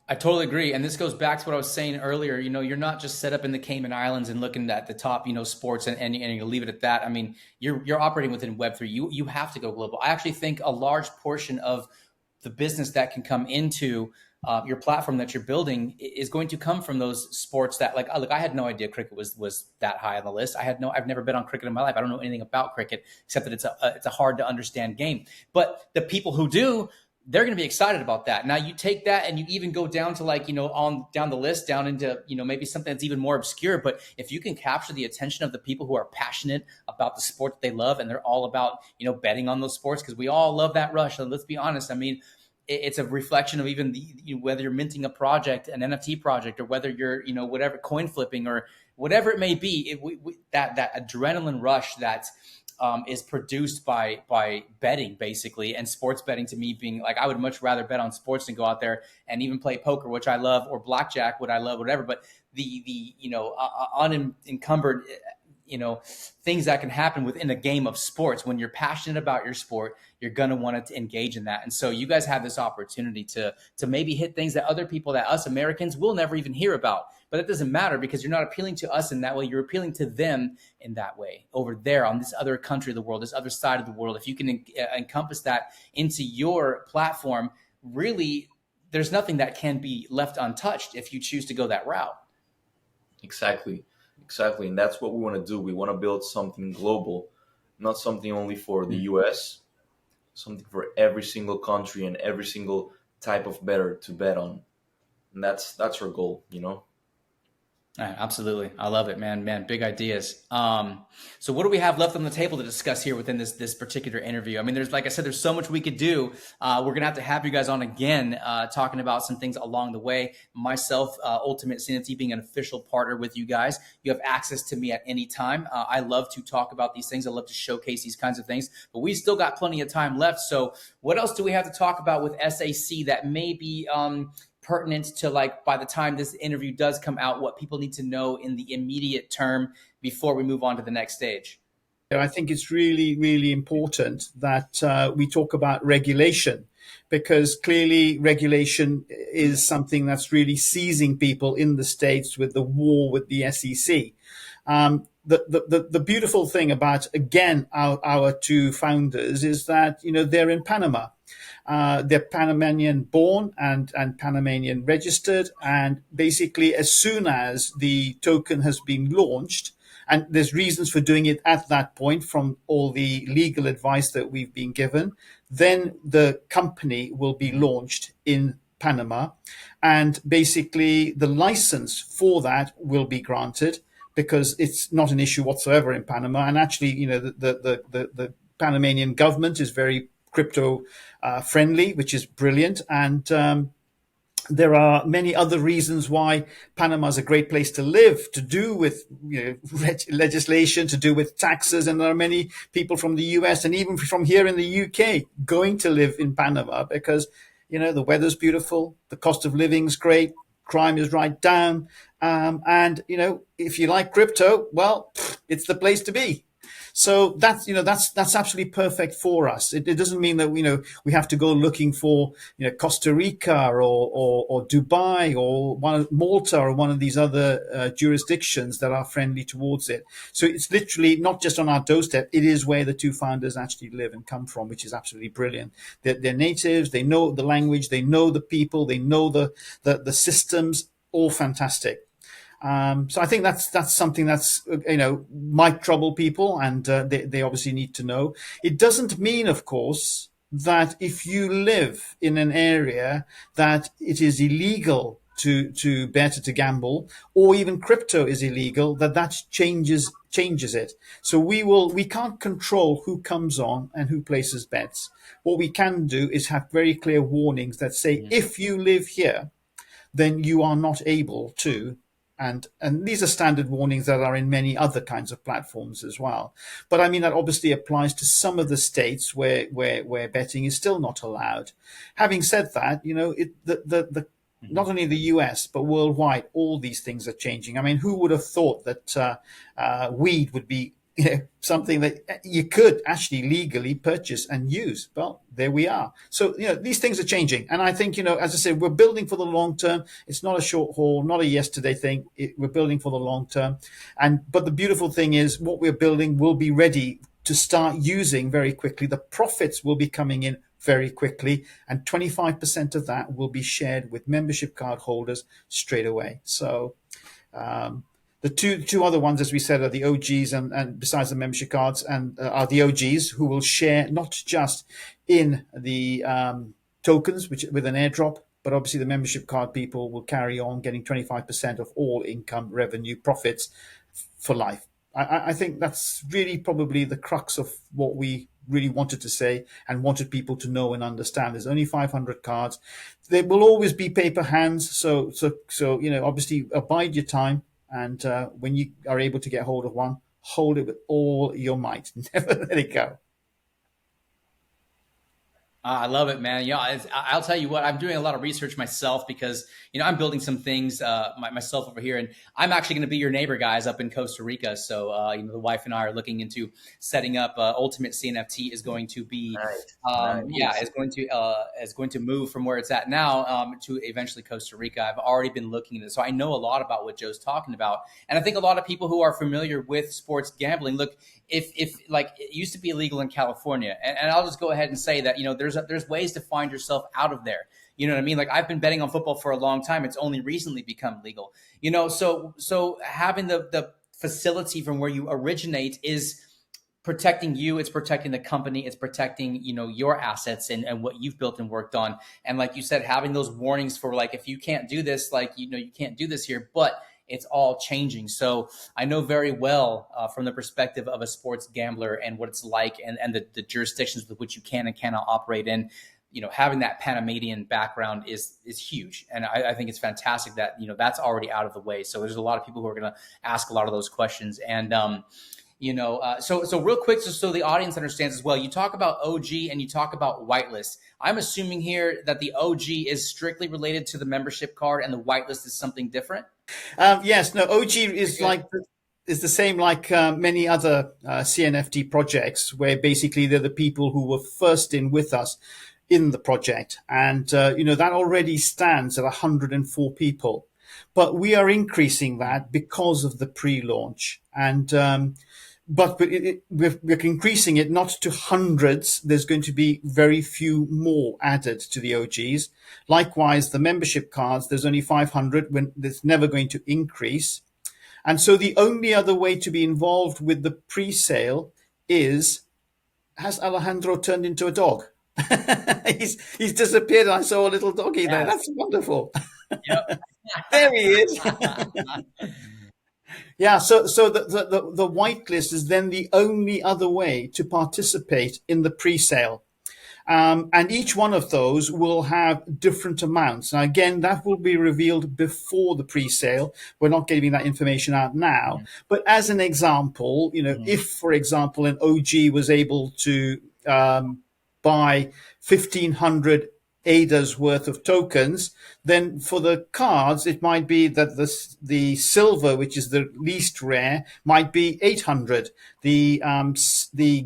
I totally agree. And this goes back to what I was saying earlier. You're not just set up in the Cayman Islands and looking at the top, sports and you leave it at that. I mean, you're operating within Web3. You have to go global. I actually think a large portion of the business that can come into your platform that you're building is going to come from those sports that look, I had no idea cricket was that high on the list. I've never bet on cricket in my life. I don't know anything about cricket except that it's a hard to understand game. But the people who do, they're going to be excited about that. Now you take that and you even go down to on down the list, down into, maybe something that's even more obscure. But if you can capture the attention of the people who are passionate about the sport that they love, and they're all about, betting on those sports, because we all love that rush. And let's be honest. I mean, it's a reflection of even whether you're minting a project, an NFT project, or whether you're, whatever, coin flipping or whatever it may be, that adrenaline rush that is produced by betting, basically, and sports betting, to me, being like, I would much rather bet on sports than go out there and even play poker, which I love, or blackjack, what I love, whatever. But the unencumbered things that can happen within a game of sports, when you're passionate about your sport, you're going to want to engage in that. And so you guys have this opportunity to maybe hit things that other people, that us Americans, will never even hear about. But it doesn't matter, because you're not appealing to us in that way. You're appealing to them in that way over there on this other country of the world, this other side of the world. If you can encompass that into your platform, really, there's nothing that can be left untouched if you choose to go that route. Exactly. And that's what we want to do. We want to build something global, not something only for the US, something for every single country and every single type of bettor to bet on. And that's our goal, Absolutely. I love it, man. Big ideas. So what do we have left on the table to discuss here within this particular interview? I mean, like I said, there's so much we could do. We're going to have you guys on again, talking about some things along the way. Myself, Ultimate Sanity, being an official partner with you guys. You have access to me at any time. I love to talk about these things. I love to showcase these kinds of things, but we still got plenty of time left. So what else do we have to talk about with SAC that may be, pertinent to, by the time this interview does come out, what people need to know in the immediate term before we move on to the next stage? I think it's really, really important that we talk about regulation, because clearly regulation is something that's really seizing people in the States with the war with the SEC. The beautiful thing about, again, our two founders is that, they're in Panama. They're Panamanian born and Panamanian registered. And basically, as soon as the token has been launched, and there's reasons for doing it at that point from all the legal advice that we've been given, then the company will be launched in Panama. And basically, the license for that will be granted, because it's not an issue whatsoever in Panama. And actually, the Panamanian government is very crypto friendly, which is brilliant. And there are many other reasons why Panama is a great place to live, to do with legislation, to do with taxes. And there are many people from the US and even from here in the UK going to live in Panama because, the weather's beautiful, the cost of living's great, crime is right down. And, if you like crypto, well, it's the place to be. So that's absolutely perfect for us. It doesn't mean that, we have to go looking for, Costa Rica or Dubai or Malta or one of these other jurisdictions that are friendly towards it. So it's literally not just on our doorstep. It is where the two founders actually live and come from, which is absolutely brilliant. They're natives. They know the language. They know the people. They know the systems. All fantastic. So I think that's something that's, might trouble people, and they obviously need to know. It doesn't mean, of course, that if you live in an area that it is illegal to bet, to gamble, or even crypto is illegal, that changes it. So we can't control who comes on and who places bets. What we can do is have very clear warnings that say, if you live here, then you are not able to. And these are standard warnings that are in many other kinds of platforms as well. But I mean, that obviously applies to some of the states where betting is still not allowed. Having said that, not only in the US but worldwide, all these things are changing. I mean, who would have thought that weed would be something that you could actually legally purchase and use? Well, there we are. So these things are changing, and I think as I said, we're building for the long term. It's not a short haul, not a yesterday thing. We're building for the long term, but the beautiful thing is what we're building will be ready to start using very quickly. The profits will be coming in very quickly, and 25% of that will be shared with membership card holders straight away. So the two other ones, as we said, are the OGs, and besides the membership cards, and are the OGs who will share not just in the tokens, which with an airdrop, but obviously the membership card people will carry on getting 25% of all income, revenue, profits for life. I think that's really probably the crux of what we really wanted to say and wanted people to know and understand. There's only 500 cards. There will always be paper hands. So obviously abide your time. And when you are able to get hold of one, hold it with all your might. Never let it go. I love it, man. I'll tell you what, I'm doing a lot of research myself because, I'm building some things myself over here, and I'm actually going to be your neighbor, guys, up in Costa Rica. So, the wife and I are looking into setting up Ultimate CNFT is going to be, is going to move from where it's at now to eventually Costa Rica. I've already been looking at it, so I know a lot about what Joe's talking about, and I think a lot of people who are familiar with sports gambling, look, if like it used to be illegal in California, and I'll just go ahead and say that there's ways to find yourself out of there. You know what I mean? Like I've been betting on football for a long time. It's only recently become legal. So having the facility from where you originate is protecting you. It's protecting the company. It's protecting your assets and what you've built and worked on. And like you said, having those warnings for like if you can't do this, like you can't do this here, but it's all changing. So I know very well from the perspective of a sports gambler and what it's like and the jurisdictions with which you can and cannot operate in. Having that Panamanian background is huge. And I think it's fantastic that, that's already out of the way. So there's a lot of people who are going to ask a lot of those questions. And, so real quick, just so the audience understands as well, you talk about OG and you talk about whitelist. I'm assuming here that the OG is strictly related to the membership card and the whitelist is something different. Yes, no, OG is is the same like many other CNFT projects, where basically they're the people who were first in with us in the project. And, that already stands at 104 people. But we are increasing that because of the pre-launch. And but we're increasing it not to hundreds. There's going to be very few more added to the OGs. Likewise, the membership cards, there's only 500 when there's never going to increase. And so the only other way to be involved with the pre-sale is, has Alejandro turned into a dog? he's disappeared. I saw a little doggy there. That's wonderful. Yep. There he is. Yeah, so the whitelist is then the only other way to participate in the pre-sale. And each one of those will have different amounts. Now, again, that will be revealed before the pre-sale. We're not giving that information out now. But as an example, if, for example, an OG was able to buy 1,500 ADA's worth of tokens, then for the cards, it might be that the silver, which is the least rare, might be 800. The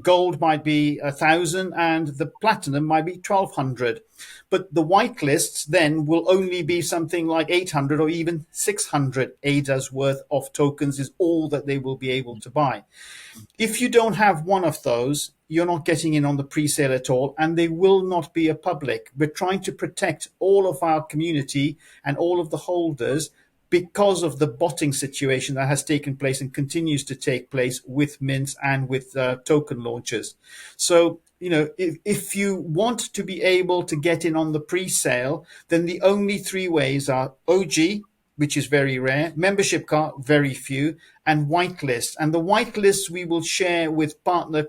gold might be 1,000, and the platinum might be 1,200. But the whitelists then will only be something like 800 or even 600 ADA's worth of tokens is all that they will be able to buy. If you don't have one of those, you're not getting in on the pre-sale at all, and they will not be a public. We're trying to protect all of our community and all of the holders because of the botting situation that has taken place and continues to take place with mints and with token launchers. So, if you want to be able to get in on the pre-sale, then the only three ways are OG, which is very rare, membership card, very few, and whitelist. And the whitelist we will share with partner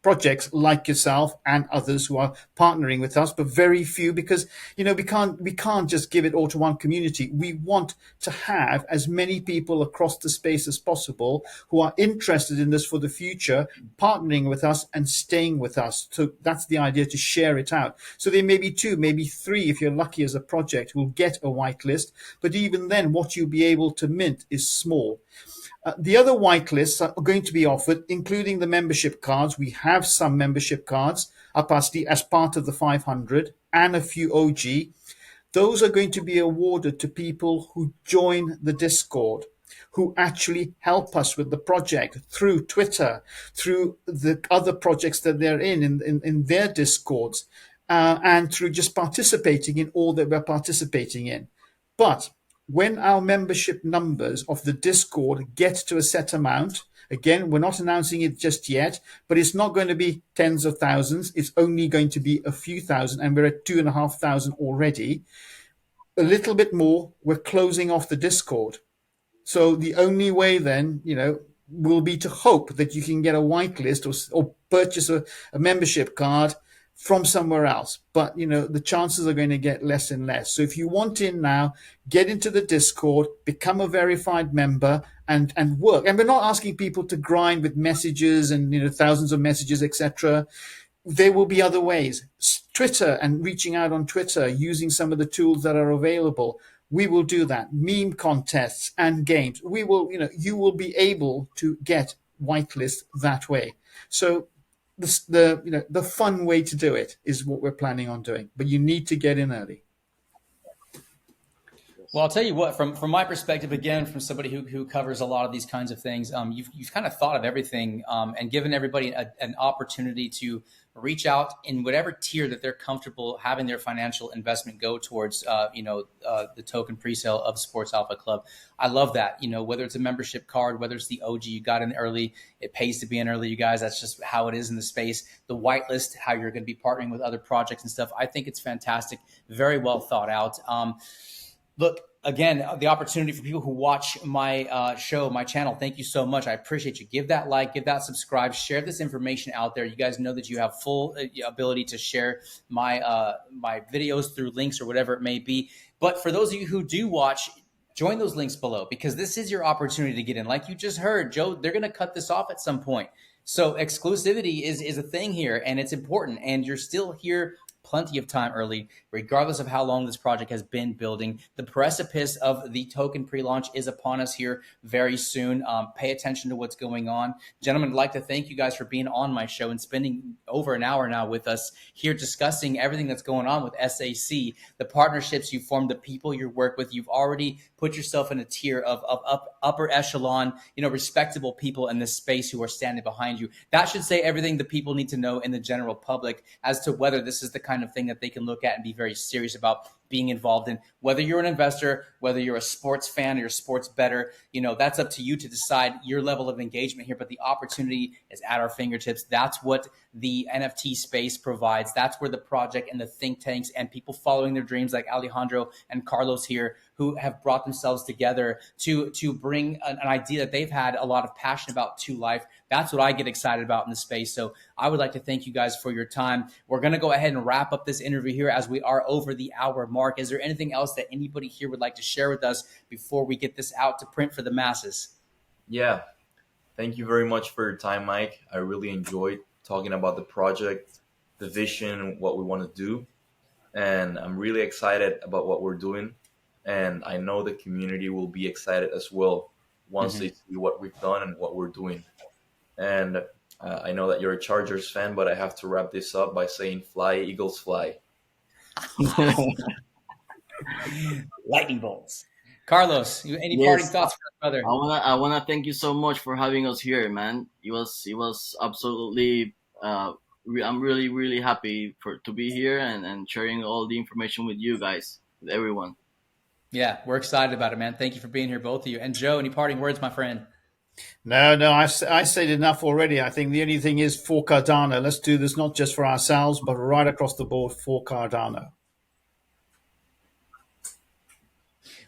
projects like yourself and others who are partnering with us, but very few, because we can't just give it all to one community. We want to have as many people across the space as possible who are interested in this for the future, partnering with us and staying with us. So that's the idea, to share it out. So there may be two, maybe three, if you're lucky as a project, who will get a whitelist. But even then, what you'll be able to mint is small. The other whitelists are going to be offered, including the membership cards. We have some membership cards up as part of the 500 and a few OG. Those are going to be awarded to people who join the Discord, who actually help us with the project through Twitter, through the other projects that they're in their Discords, and through just participating in all that we're participating in. But when our membership numbers of the Discord get to a set amount, again, we're not announcing it just yet, but it's not going to be tens of thousands. It's only going to be a few thousand, and we're at 2,500 already. A little bit more, we're closing off the Discord. So the only way then, will be to hope that you can get a whitelist or purchase a membership card from somewhere else. But, the chances are going to get less and less. So if you want in now, get into the Discord, become a verified member, and work. And we're not asking people to grind with messages and, thousands of messages, etc. There will be other ways. Twitter and reaching out on Twitter, using some of the tools that are available. We will do that. Meme contests and games. You will be able to get whitelist that way. So the fun way to do it is what we're planning on doing. But you need to get in early. Well, I'll tell you what, from my perspective, again, from somebody who covers a lot of these kinds of things, you've kind of thought of everything, and given everybody an opportunity to reach out in whatever tier that they're comfortable having their financial investment go towards, the token presale of Sports Alpha Club. I love that. Whether it's a membership card, whether it's the OG, you got in early, it pays to be in early, you guys. That's just how it is in the space. The whitelist, how you're going to be partnering with other projects and stuff. I think it's fantastic. Very well thought out. Look, again, the opportunity for people who watch my show, my channel, thank you so much. I appreciate you. Give that like, give that subscribe, share this information out there. You guys know that you have full ability to share my my videos through links or whatever it may be. But for those of you who do watch, join those links below, because this is your opportunity to get in. Like you just heard, Joe, they're going to cut this off at some point. So exclusivity is a thing here, and it's important. And you're still here plenty of time early, regardless of how long this project has been building. The precipice of the token pre-launch is upon us here very soon. Pay attention to what's going on. Gentlemen, I'd like to thank you guys for being on my show and spending over an hour now with us here discussing everything that's going on with SAC, the partnerships you formed, the people you work with. You've already put yourself in a tier of upper echelon, respectable people in this space who are standing behind you. That should say everything the people need to know in the general public as to whether this is the kind of thing that they can look at and be very serious about being involved in. Whether you're an investor, whether you're a sports fan or you're a sports bettor, that's up to you to decide your level of engagement here. But the opportunity is at our fingertips. That's what the NFT space provides. That's where the project and the think tanks and people following their dreams like Alejandro and Carlos here, who have brought themselves together to bring an idea that they've had a lot of passion about to life. That's what I get excited about in the space. So I would like to thank you guys for your time. We're going to go ahead and wrap up this interview here as we are over the hour mark. Is there anything else that anybody here would like to share with us before we get this out to print for the masses? Yeah. Thank you very much for your time, Mike. I really enjoyed talking about the project, the vision, what we want to do. And I'm really excited about what we're doing. And I know the community will be excited as well once they see what we've done and what we're doing. And I know that you're a Chargers fan, but I have to wrap this up by saying fly, Eagles, fly. Lightning bolts. Carlos, any parting thoughts, brother? I wanna thank you so much for having us here, man. It was absolutely. I'm really happy to be here and sharing all the information with you guys, with everyone. Yeah, we're excited about it, man. Thank you for being here, both of you. And Joe, any parting words, my friend? No, I said enough already. I think the only thing is for Cardano. Let's do this not just for ourselves, but right across the board for Cardano.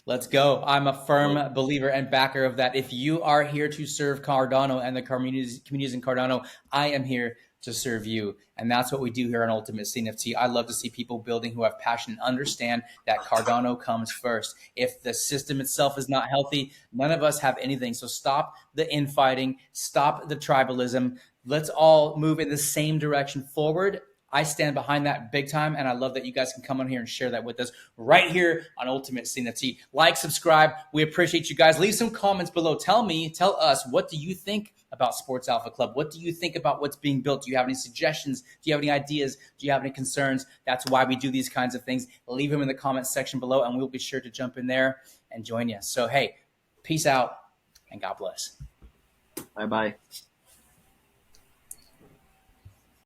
Let's go. I'm a firm believer and backer of that. If you are here to serve Cardano and the communities in Cardano, I am here to serve you. And that's what we do here on Ultimate CNFT. I love to see people building who have passion and understand that Cardano comes first. If the system itself is not healthy, none of us have anything. So stop the infighting, stop the tribalism. Let's all move in the same direction forward. I stand behind that big time, and I love that you guys can come on here and share that with us right here on Ultimate CNFT. Like, subscribe. We appreciate you guys. Leave some comments below. Tell us, what do you think about Sports Alpha Club? What do you think about what's being built? Do you have any suggestions? Do you have any ideas? Do you have any concerns? That's why we do these kinds of things. Leave them in the comments section below, and we'll be sure to jump in there and join you. So, hey, peace out, and God bless. Bye-bye.